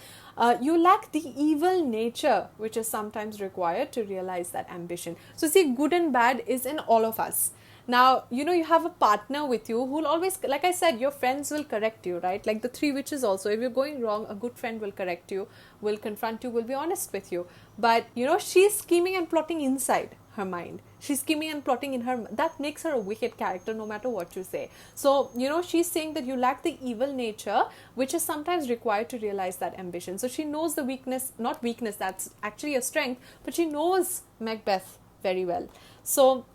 You lack the evil nature which is sometimes required to realize that ambition. So see, good and bad is in all of us. Now, you have a partner with you who'll always, like I said, your friends will correct you, right? Like the three witches also. If you're going wrong, a good friend will correct you, will confront you, will be honest with you. But, she's scheming and plotting inside her mind. She's scheming and plotting in her. That makes her a wicked character, no matter what you say. So, she's saying that you lack the evil nature, which is sometimes required to realize that ambition. So she knows the weakness, not weakness, that's actually a strength, but she knows Macbeth very well. So,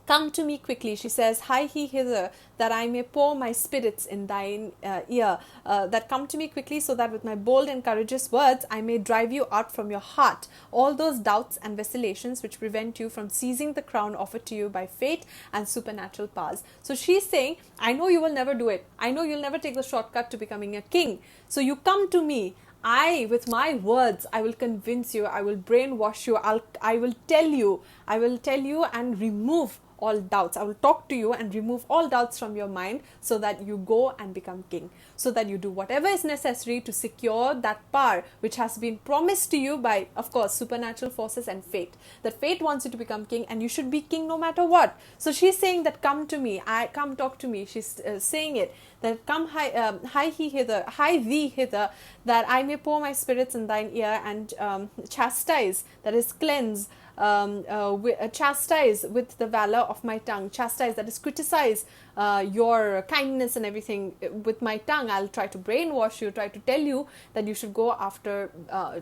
come to me quickly, she says, hie he hither, that I may pour my spirits in thine ear. That come to me quickly, so that with my bold and courageous words I may drive you out from your heart all those doubts and vacillations which prevent you from seizing the crown offered to you by fate and supernatural powers. So she's saying, I know you will never do it. I know you'll never take the shortcut to becoming a king. So you come to me. With my words, I will convince you, I will brainwash you, I will tell you and remove all doubts. I will talk to you and remove all doubts from your mind, so that you go and become king, so that you do whatever is necessary to secure that power which has been promised to you by, of course, supernatural forces and fate. That fate wants you to become king, and you should be king no matter what. So she's saying that come to me, come talk to me. She's saying it, that come hie thee hither, that I may pour my spirits in thine ear and chastise, that is cleanse, chastise with the valor of my tongue. Chastise, that is criticize your kindness and everything with my tongue. I'll try to brainwash you, try to tell you that you should go after,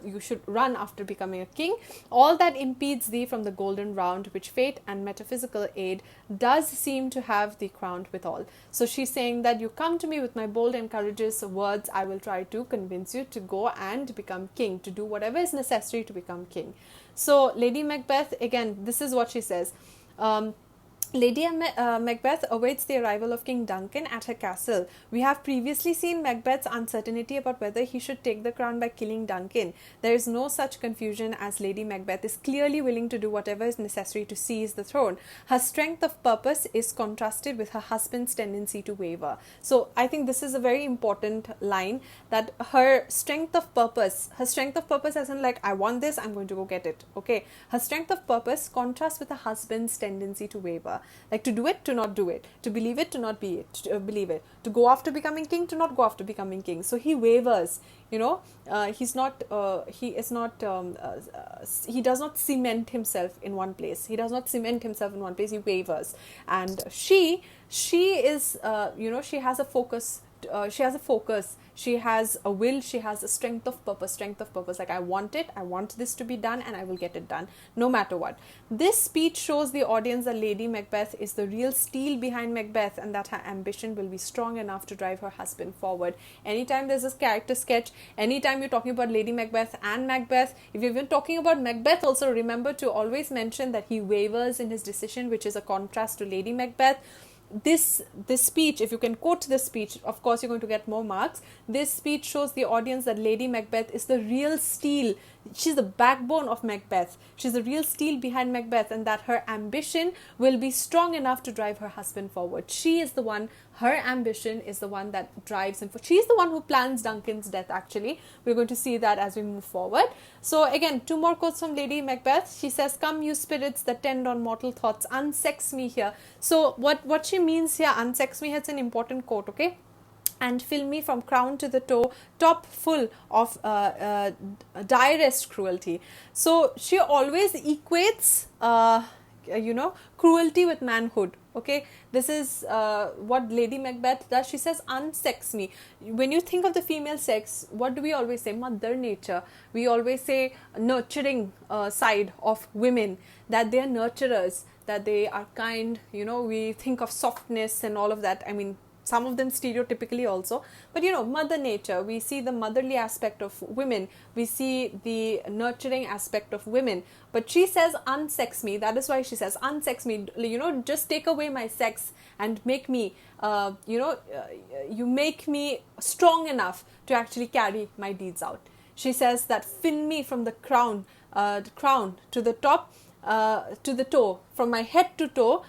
you should run after becoming a king. All that impedes thee from the golden round, which fate and metaphysical aid does seem to have thee crowned withal. So she's saying that you come to me with my bold and courageous words, I will try to convince you to go and become king, to do whatever is necessary to become king. So Lady Macbeth, again, this is what she says. Lady Macbeth awaits the arrival of King Duncan at her castle. We have previously seen Macbeth's uncertainty about whether he should take the crown by killing Duncan. There is no such confusion, as Lady Macbeth is clearly willing to do whatever is necessary to seize the throne. Her strength of purpose is contrasted with her husband's tendency to waver. So I think this is a very important line, that her strength of purpose as in like, I want this, I'm going to go get it. Okay. Her strength of purpose contrasts with her husband's tendency to waver. Like to do it, to not do it, to believe it, to not be it, to believe it, to go after becoming king, to not go after becoming king. So he wavers, he does not cement himself in one place. He wavers. And she is, she has a focus. She has a will, she has a strength of purpose, like I want this to be done, and I will get it done no matter what. This speech shows the audience that Lady Macbeth is the real steel behind Macbeth, and that her ambition will be strong enough to drive her husband forward. Anytime there's this character sketch, anytime you're talking about Lady Macbeth and Macbeth, if you've been talking about Macbeth also, remember to always mention that he wavers in his decision, which is a contrast to Lady Macbeth. This speech, if you can quote this speech, of course you're going to get more marks. This speech shows the audience that Lady Macbeth is the real steel. She's the backbone of Macbeth. She's the real steel behind Macbeth, and that her ambition will be strong enough to drive her husband forward. She is the one, her ambition is the one that drives him. She's the one who plans Duncan's death, actually. We're going to see that as we move forward. So again, two more quotes from Lady Macbeth. She says, come you spirits that tend on mortal thoughts, unsex me here. So what she means here, unsex me, it's an important quote, okay? And fill me from crown to the toe, top full of direst cruelty. So she always equates, cruelty with manhood. Okay, this is what Lady Macbeth does. She says, unsex me. When you think of the female sex, what do we always say? Mother nature. We always say nurturing side of women, that they are nurturers, that they are kind. We think of softness and all of that. I mean, some of them stereotypically also, but mother nature, we see the motherly aspect of women, we see the nurturing aspect of women. But she says, unsex me. That is why she says, unsex me, just take away my sex and make me, you make me strong enough to actually carry my deeds out. She says that fill me from the crown to the top, to the toe, from my head to toe,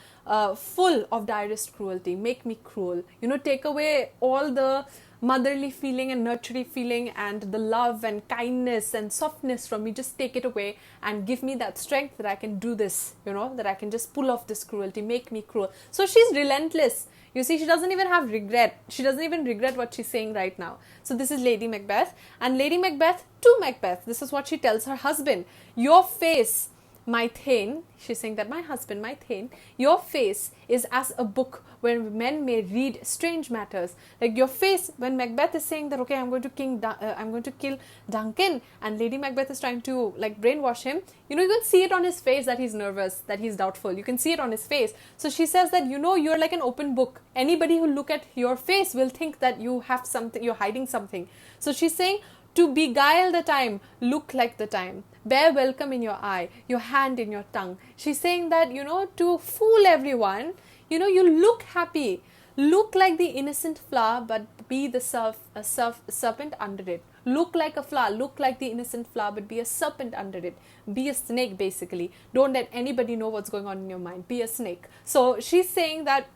full of direst cruelty. Make me cruel. Take away all the motherly feeling and nurturing feeling and the love and kindness and softness from me, just take it away and give me that strength that I can do this, that I can just pull off this cruelty, make me cruel. So she's relentless. You see, she doesn't even have regret. She doesn't even regret what she's saying right now. So this is Lady Macbeth. And Lady Macbeth to Macbeth, this is what she tells her husband. Your face, my Thane, she's saying that my husband, my Thane, your face is as a book where men may read strange matters. Like your face, when Macbeth is saying that, okay, I'm going to kill Duncan, and Lady Macbeth is trying to like brainwash him, you can see it on his face that he's nervous, that he's doubtful. You can see it on his face. So she says that, you're like an open book. Anybody who look at your face will think that you have something, you're hiding something. So she's saying, to beguile the time, look like the time. Bear welcome in your eye, your hand in your tongue. She's saying that, to fool everyone, you look happy. Look like the innocent flower, but be the serpent under it. Look like a flower, look like the innocent flower, but be a serpent under it. Be a snake, basically. Don't let anybody know what's going on in your mind. Be a snake. So she's saying that,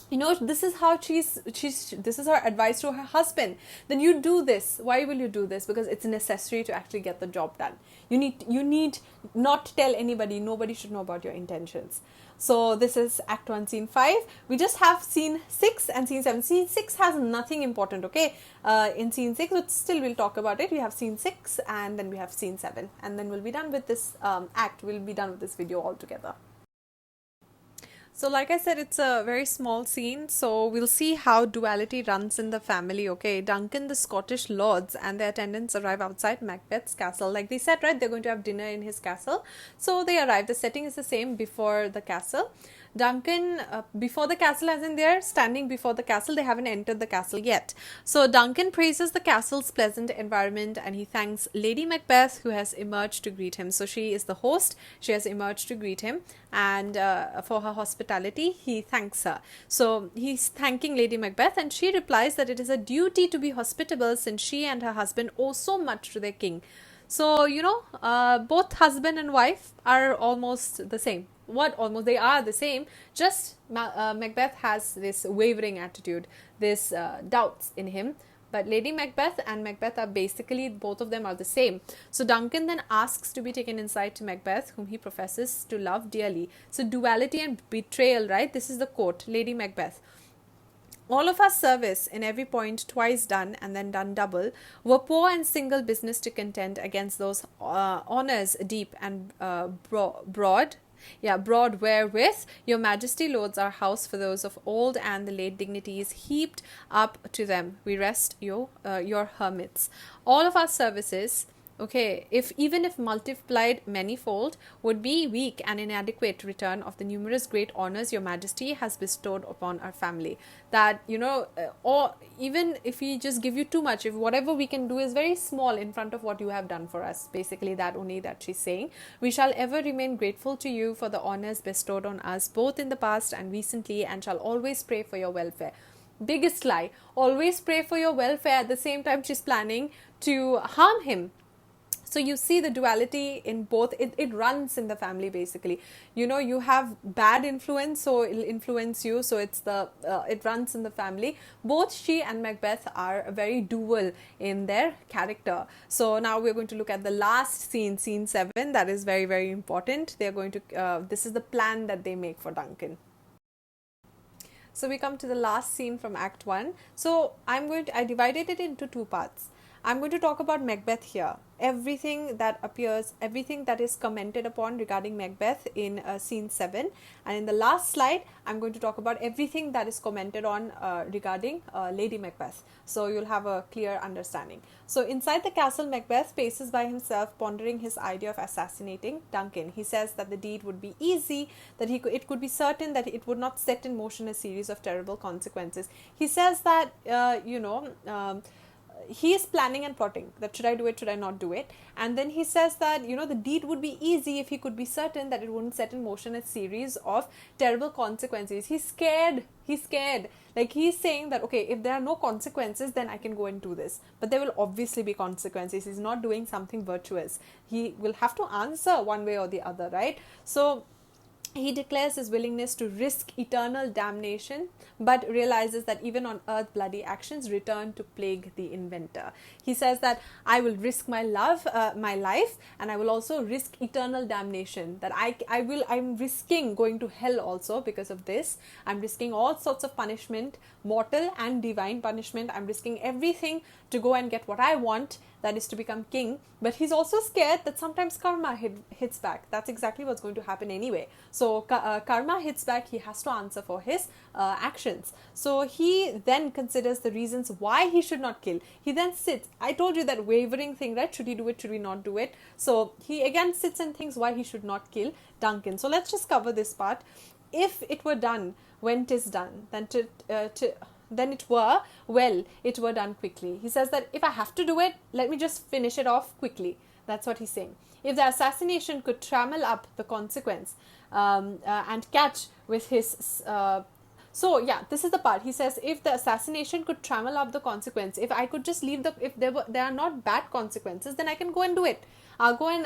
this is how this is her advice to her husband. Then you do this. Why will you do this? Because it's necessary to actually get the job done. You need not tell anybody. Nobody should know about your intentions. So this is Act 1, Scene 5. We just have Scene 6 and Scene 7. Scene 6 has nothing important, okay? In Scene 6, but still we'll talk about it. We have Scene 6 and then we have Scene 7. And then we'll be done with this act. We'll be done with this video altogether. So like I said, it's a very small scene. So we'll see how duality runs in the family, okay? Duncan, the Scottish lords and their attendants arrive outside Macbeth's castle. Like they said, right, they're going to have dinner in his castle. So they arrive. The setting is the same before the castle. Duncan, before the castle, as in they're standing before the castle, they haven't entered the castle yet. So Duncan praises the castle's pleasant environment and he thanks Lady Macbeth, who has emerged to greet him. So she is the host, she has emerged to greet him, and for her hospitality he thanks her. So he's thanking Lady Macbeth and she replies that it is a duty to be hospitable since she and her husband owe so much to their king. So, both husband and wife are almost the same. They are the same, just Macbeth has this wavering attitude, this doubts in him. But Lady Macbeth and Macbeth are basically, both of them are the same. So Duncan then asks to be taken inside to Macbeth, whom he professes to love dearly. So duality and betrayal, right? This is the quote, Lady Macbeth. All of our service in every point twice done and then done double were poor and single business to contend against those honours deep and broad wherewith your majesty loads our house for those of old and the late dignities heaped up to them. We rest your hermits. All of our services, okay, even if multiplied manyfold, would be weak and inadequate return of the numerous great honours your majesty has bestowed upon our family. That, or even if we just give you too much, if whatever we can do is very small in front of what you have done for us, basically that only that she's saying. We shall ever remain grateful to you for the honours bestowed on us both in the past and recently, and shall always pray for your welfare. Biggest lie. Always pray for your welfare. At the same time she's planning to harm him. So you see the duality in both. It runs in the family, basically. You have bad influence, so it'll influence you. So it runs in the family. Both she and Macbeth are very dual in their character. So now we're going to look at the last scene, Scene 7. That is very, very important. They're going to. This is the plan that they make for Duncan. So we come to the last scene from Act 1. So I divided it into two parts. I'm going to talk about Macbeth here. Everything that appears, everything that is commented upon regarding Macbeth in Scene 7. And in the last slide, I'm going to talk about everything that is commented on regarding Lady Macbeth. So you'll have a clear understanding. So inside the castle, Macbeth paces by himself, pondering his idea of assassinating Duncan. He says that the deed would be easy, that it could be certain that it would not set in motion a series of terrible consequences. He says that, he is planning and plotting that should I do it, should I not do it. And then he says that, the deed would be easy if he could be certain that it wouldn't set in motion a series of terrible consequences. He's scared. Like he's saying that, okay, if there are no consequences, then I can go and do this. But there will obviously be consequences. He's not doing something virtuous. He will have to answer one way or the other, right? So He declares his willingness to risk eternal damnation, but realizes that even on earth, bloody actions return to plague the inventor. He says that I will risk my life, and I will also risk eternal damnation. That I'm risking going to hell also because of this. I'm risking all sorts of punishment, mortal and divine punishment. I'm risking everything to go and get what I want, that is to become king. But he's also scared that sometimes karma hits back. That's exactly what's going to happen anyway. So karma hits back. He has to answer for his actions. So he then considers the reasons why he should not kill. He then sits. I told you that wavering thing, right? Should he do it? Should we not do it? So he again sits and thinks why he should not kill Duncan. So let's just cover this part. If it were done when 'tis done, then it were done quickly. He says that if I have to do it, let me just finish it off quickly. That's what he's saying. If the assassination could trammel up the consequence and catch with his... So yeah, this is the part. He says if the assassination could trammel up the consequence, if I could just leave if there are not bad consequences, then I can go and do it. I'll go and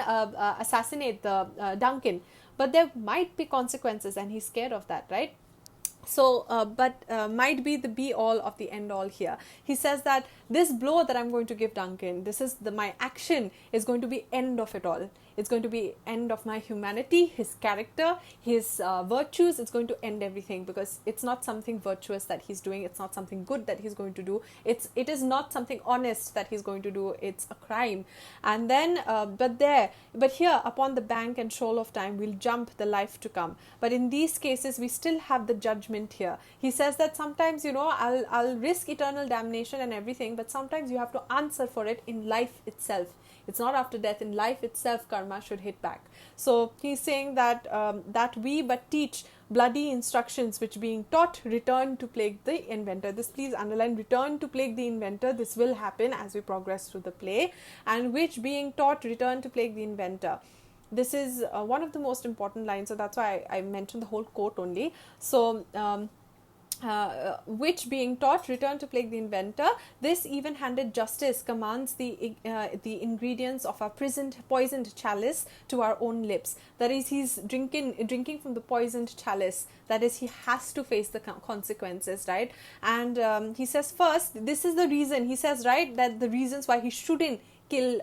assassinate the Duncan. But there might be consequences, and he's scared of that, right? So, but might be the be-all of the end-all here. He says that this blow that I'm going to give Duncan, my action is going to be end of it all. It's going to be end of my humanity, his character, his virtues. It's going to end everything, because it's not something virtuous that he's doing. It's not something good that he's going to do. It is not something honest that he's going to do. It's a crime. And then, but here upon the bank and shoal of time, we'll jump the life to come. But in these cases, we still have the judgment here. He says that sometimes, I'll risk eternal damnation and everything, but sometimes you have to answer for it in life itself. It's not after death. In life itself, karma should hit back. So he's saying that that we but teach bloody instructions which being taught return to plague the inventor. This, please underline, return to plague the inventor. This will happen as we progress through the play. And which being taught return to plague the inventor. This is one of the most important lines, so that's why I mentioned the whole quote only. So which being taught return to plague the inventor, this even-handed justice commands the ingredients of our poisoned chalice to our own lips. That is, he's drinking from the poisoned chalice. That is, he has to face the consequences, right? And he says first, this is the reason. He says, right, that the reasons why he shouldn't kill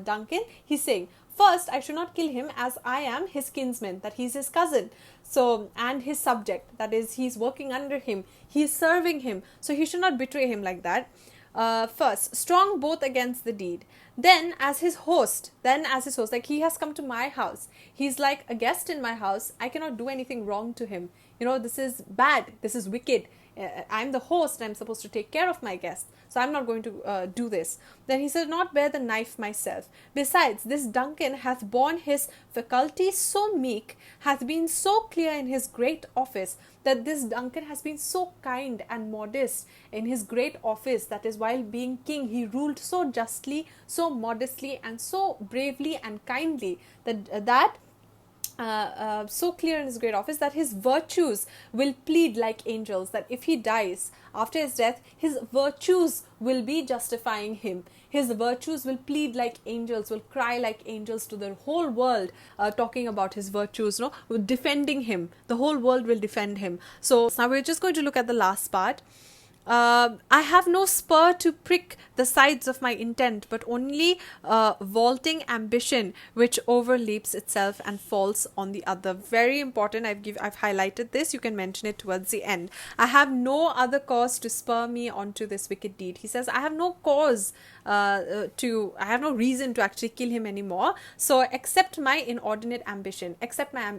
Duncan. He's saying, first, I should not kill him as I am his kinsman, that he's his cousin. So, and his subject, that is, he's working under him, he's serving him, so he should not betray him like that. First, strong both against the deed. Then as his host, like he has come to my house. He's like a guest in my house. I cannot do anything wrong to him. This is bad. This is wicked. I'm the host. I'm supposed to take care of my guests. So I'm not going to do this. Then he said, not bear the knife myself. Besides, this Duncan hath borne his faculty so meek, hath been so clear in his great office, that this Duncan has been so kind and modest in his great office. That is, while being king, he ruled so justly, so modestly, and so bravely and kindly, that so clear in his great office, that his virtues will plead like angels, that if he dies after his death, his virtues will be justifying him. His virtues will plead like angels, will cry like angels to the whole world, talking about his virtues, defending him. The whole world will defend him. So now we're just going to look at the last part. I have no spur to prick the sides of my intent, but only vaulting ambition which overleaps itself and falls on the other. Very important. I've highlighted this. You can mention it towards the end. I have no other cause to spur me onto this wicked deed. He says, I have no cause I have no reason to actually kill him anymore. So accept my inordinate ambition.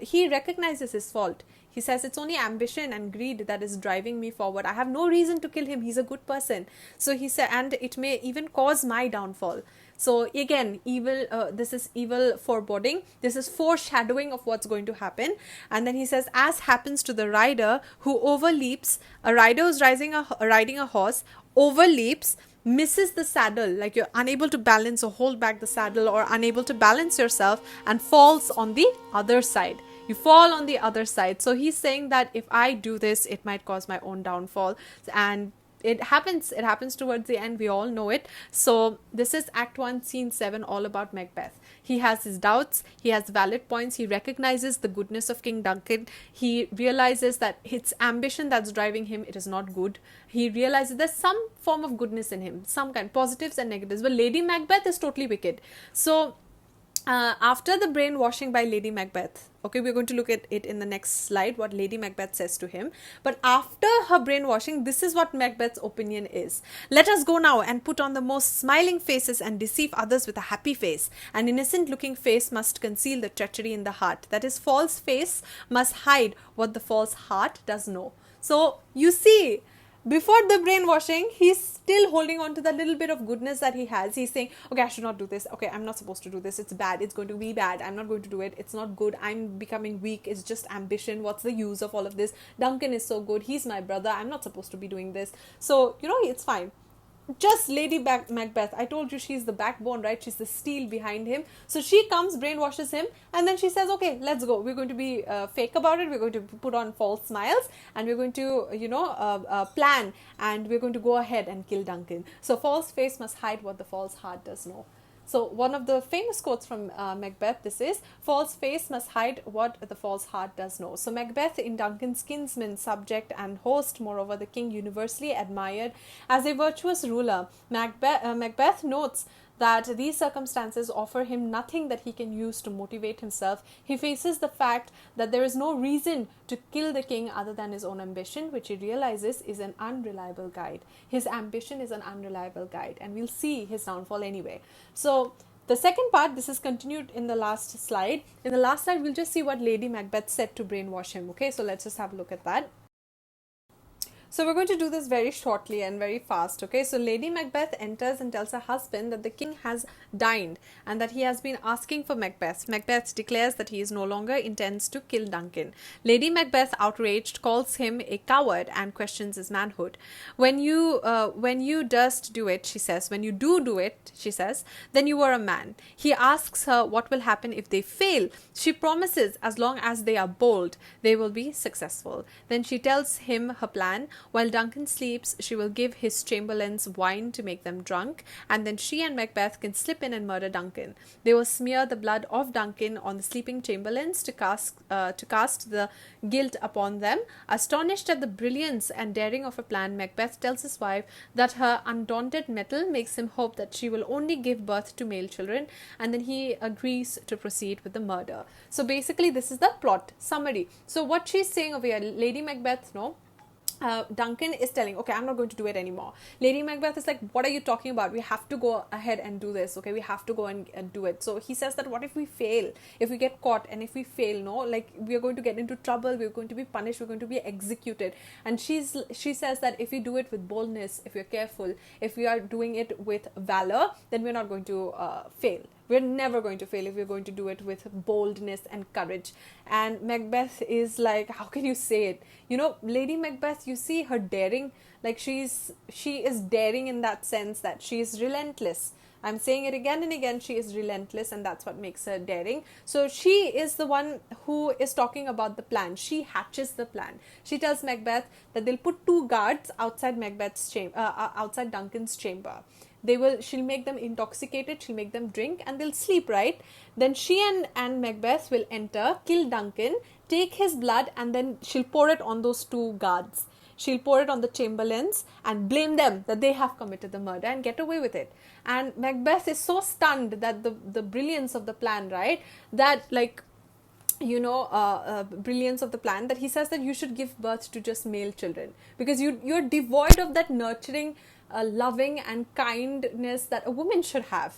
He recognizes his fault. He says it's only ambition and greed that is driving me forward. I have no reason to kill him. He's a good person. So he said, and it may even cause my downfall. So again, evil. This is evil foreboding. This is foreshadowing of what's going to happen. And then he says, as happens to the rider who overleaps, a rider who's riding a horse, overleaps, misses the saddle, like you're unable to balance or hold back the saddle, or unable to balance yourself, and falls on the other side. You fall on the other side. So he's saying that if I do this, it might cause my own downfall. And it happens towards the end, we all know it. So this is Act 1 Scene 7, all about Macbeth. He has his doubts, he has valid points, he recognizes the goodness of King Duncan, he realizes that it's ambition that's driving him, it is not good. He realizes there's some form of goodness in him, some kind, positives and negatives, but Lady Macbeth is totally wicked. So after the brainwashing by Lady Macbeth, okay, we're going to look at it in the next slide, what Lady Macbeth says to him. But after her brainwashing, this is what Macbeth's opinion is. Let us go now and put on the most smiling faces and deceive others with a happy face. An innocent looking face must conceal the treachery in the heart. That is, false face must hide what the false heart does know. So you see, before the brainwashing, he's still holding on to that little bit of goodness that he has. He's saying, okay, I should not do this. Okay, I'm not supposed to do this. It's bad. It's going to be bad. I'm not going to do it. It's not good. I'm becoming weak. It's just ambition. What's the use of all of this? Duncan is so good. He's my brother. I'm not supposed to be doing this. So, it's fine. Just Lady Macbeth, I told you she's the backbone, right? She's the steel behind him. So she comes, brainwashes him, and then she says, okay, let's go. We're going to be fake about it. We're going to put on false smiles, and we're going to, plan, and we're going to go ahead and kill Duncan. So false face must hide what the false heart does know. So one of the famous quotes from Macbeth, this is, false face must hide what the false heart does know. So Macbeth, in Duncan's kinsman, subject and host, moreover the king universally admired as a virtuous ruler, Macbeth notes that these circumstances offer him nothing that he can use to motivate himself. He faces the fact that there is no reason to kill the king other than his own ambition, which he realizes is an unreliable guide. His ambition is an unreliable guide, and we'll see his downfall anyway. So the second part, this is continued in the last slide. In the last slide, we'll just see what Lady Macbeth said to brainwash him. Okay, so let's just have a look at that. So we're going to do this very shortly and very fast, okay? So Lady Macbeth enters and tells her husband that the king has dined and that he has been asking for Macbeth. Macbeth declares that he is no longer intends to kill Duncan. Lady Macbeth, outraged, calls him a coward and questions his manhood. When you durst do it, she says, when you do it, she says, then you are a man. He asks her what will happen if they fail. She promises as long as they are bold, they will be successful. Then she tells him her plan. While Duncan sleeps, she will give his chamberlains wine to make them drunk, and then she and Macbeth can slip in and murder Duncan. They will smear the blood of Duncan on the sleeping chamberlains to cast the guilt upon them. Astonished at the brilliance and daring of her plan, Macbeth tells his wife that her undaunted mettle makes him hope that she will only give birth to male children, and then he agrees to proceed with the murder. So basically, this is the plot summary. So what she's saying over here, Lady Macbeth, Duncan is telling, okay, I'm not going to do it anymore. Lady Macbeth is like, what are you talking about? We have to go ahead and do this, okay? We have to go and do it. So he says that what if we fail? If we get caught and if we fail, we are going to get into trouble, we're going to be punished, we're going to be executed. And she says that if we do it with boldness, if we're careful, if we are doing it with valor, then we're not going to fail. We're never going to fail if we're going to do it with boldness and courage. And Macbeth is like, how can you say it? Lady Macbeth, you see her daring, like she is daring in that sense that she is relentless. I'm saying it again and again, she is relentless, and that's what makes her daring. So she is the one who is talking about the plan. She hatches the plan. She tells Macbeth that they'll put 2 guards outside outside Duncan's chamber. She'll make them intoxicated, she'll make them drink, and they'll sleep, right? Then she and Macbeth will enter, kill Duncan, take his blood, and then she'll pour it on those 2 guards. She'll pour it on the chamberlains and blame them that they have committed the murder and get away with it. And Macbeth is so stunned that the brilliance of the plan, right? That brilliance of the plan, that he says that you should give birth to just male children because you're devoid of that nurturing, loving and kindness that a woman should have.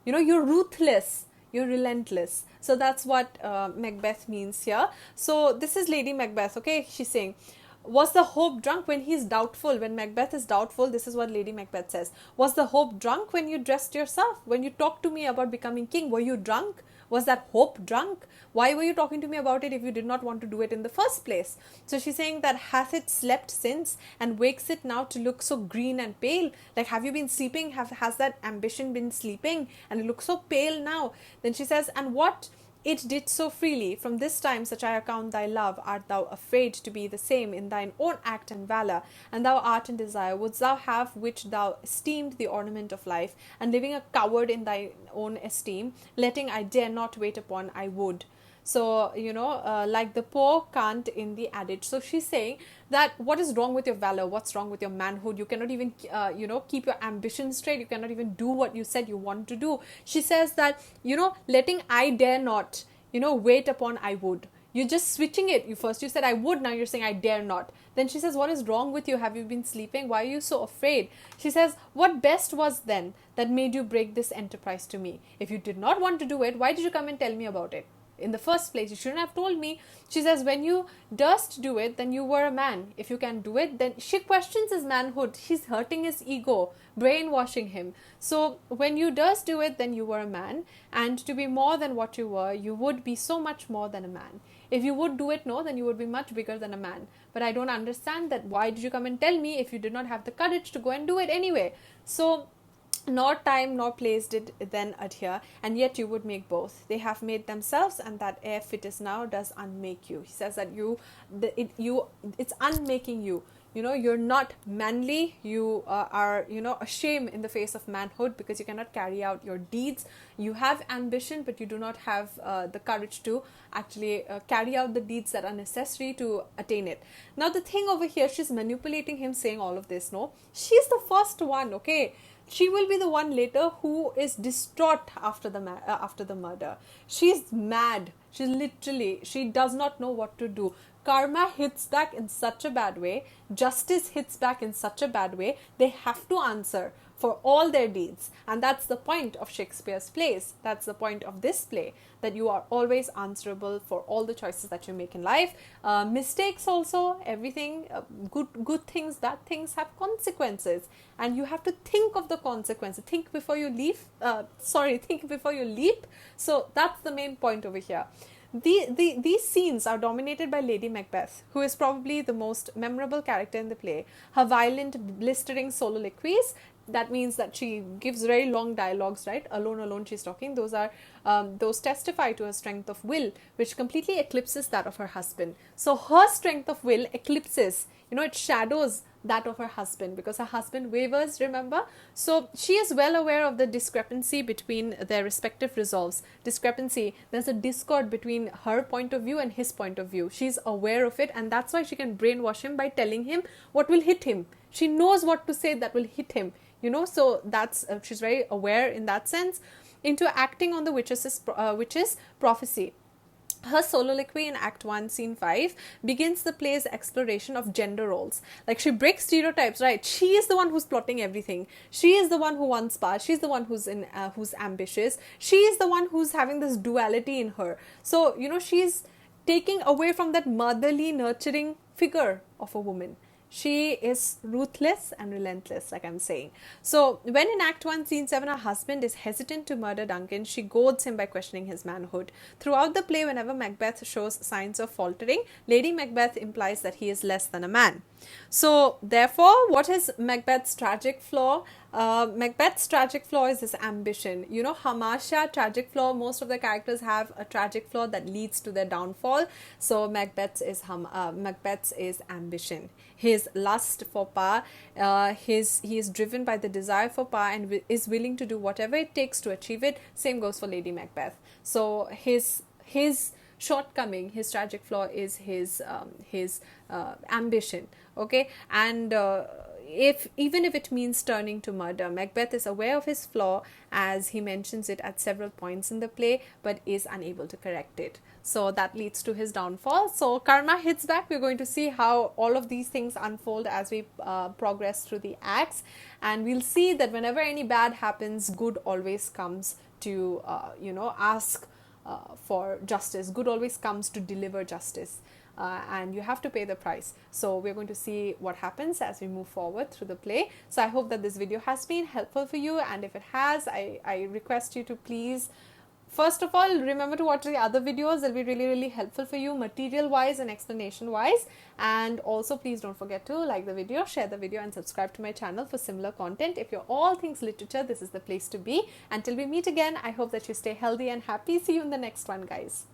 You're ruthless, you're relentless. So that's what Macbeth means here. So this is Lady Macbeth, okay? She's saying, was the hope drunk when he's doubtful? When Macbeth is doubtful, this is what Lady Macbeth says. Was the hope drunk when you dressed yourself? When you talked to me about becoming king, were you drunk? Was that hope drunk? Why were you talking to me about it if you did not want to do it in the first place? So she's saying that, hath it slept since and wakes it now to look so green and pale? Like, have you been sleeping? Has that ambition been sleeping and it looks so pale now? Then she says, and what It did so freely. From this time such I account thy love. Art thou afraid to be the same in thine own act and valour? And thou art in desire. Wouldst thou have which thou esteemed the ornament of life, and living a coward in thy own esteem, letting I dare not wait upon I would. So, like the poor can't in the adage. So she's saying that what is wrong with your valor? What's wrong with your manhood? You cannot even, keep your ambition straight. You cannot even do what you said you want to do. She says that, letting I dare not, wait upon I would. You're just switching it. You said I would, now you're saying I dare not. Then she says, what is wrong with you? Have you been sleeping? Why are you so afraid? She says, what best was then that made you break this enterprise to me? If you did not want to do it, why did you come and tell me about it? In the first place, you shouldn't have told me. She says, when you durst do it, then you were a man. If you can do it, then she questions his manhood. She's hurting his ego, brainwashing him. So when you durst do it, then you were a man. And to be more than what you were, you would be so much more than a man. If you would do it, no, then you would be much bigger than a man. But I don't understand that. Why did you come and tell me if you did not have the courage to go and do it anyway? So nor time nor place did then adhere, and yet you would make both. They have made themselves, and that ere fit is now does unmake you. He says that it's unmaking you. You're not manly. You are ashamed in the face of manhood, because you cannot carry out your deeds. You have ambition, but you do not have the courage to actually carry out the deeds that are necessary to attain it. Now the thing over here, she's manipulating him, saying all of this. No, she's the first one. Okay, she will be the one later who is distraught after the murder. She's mad. She does not know what to do. Karma hits back in such a bad way. Justice hits back in such a bad way. They have to answer for all their deeds. And that's the point of Shakespeare's plays. That's the point of this play, that you are always answerable for all the choices that you make in life. Mistakes also, everything, good things, bad things have consequences. And you have to think of the consequences. Think before you think before you leap. So that's the main point over here. These scenes are dominated by Lady Macbeth, who is probably the most memorable character in the play. Her violent, blistering soliloquies, that means that she gives very long dialogues, right? Alone she's talking. Those testify to her strength of will, which completely eclipses that of her husband. So her strength of will eclipses, it shadows that of her husband, because her husband wavers, remember? So she is well aware of the discrepancy between their respective resolves. There's a discord between her point of view and his point of view. She's aware of it, and that's why she can brainwash him by telling him what will hit him. She knows what to say that will hit him, so that's she's very aware in that sense. Into acting on the witch's prophecy. Her soliloquy in Act 1, Scene 5 begins the play's exploration of gender roles. Like, she breaks stereotypes, right? She is the one who's plotting everything. She is the one who wants power. She's the one who's ambitious. She is the one who's having this duality in her. So, she's taking away from that motherly, nurturing figure of a woman. She is ruthless and relentless, like I'm saying. So when in Act 1, Scene 7, her husband is hesitant to murder Duncan, she goads him by questioning his manhood. Throughout the play, whenever Macbeth shows signs of faltering, Lady Macbeth implies that he is less than a man. So therefore, what is Macbeth's tragic flaw? Macbeth's tragic flaw is his ambition. Hamasha, tragic flaw, most of the characters have a tragic flaw that leads to their downfall. So Macbeth's is ambition. His lust for power, he is driven by the desire for power and is willing to do whatever it takes to achieve it. Same goes for Lady Macbeth. So his shortcoming, his tragic flaw is his ambition. Okay, and even if it means turning to murder, Macbeth is aware of his flaw, as he mentions it at several points in the play, but is unable to correct it. So that leads to his downfall. So karma hits back. We're going to see how all of these things unfold as we progress through the acts, and we'll see that whenever any bad happens, good always comes to ask for justice. Good always comes to deliver justice. And you have to pay the price. So we're going to see what happens as we move forward through the play. So I hope that this video has been helpful for you, and if it has, I request you to please First of all, remember to watch the other videos. They'll be really, really helpful for you material wise and explanation wise. And also, please don't forget to like the video, share the video, and subscribe to my channel for similar content. If you're all things literature, this is the place to be. Until we meet again, I hope that you stay healthy and happy. See you in the next one, guys.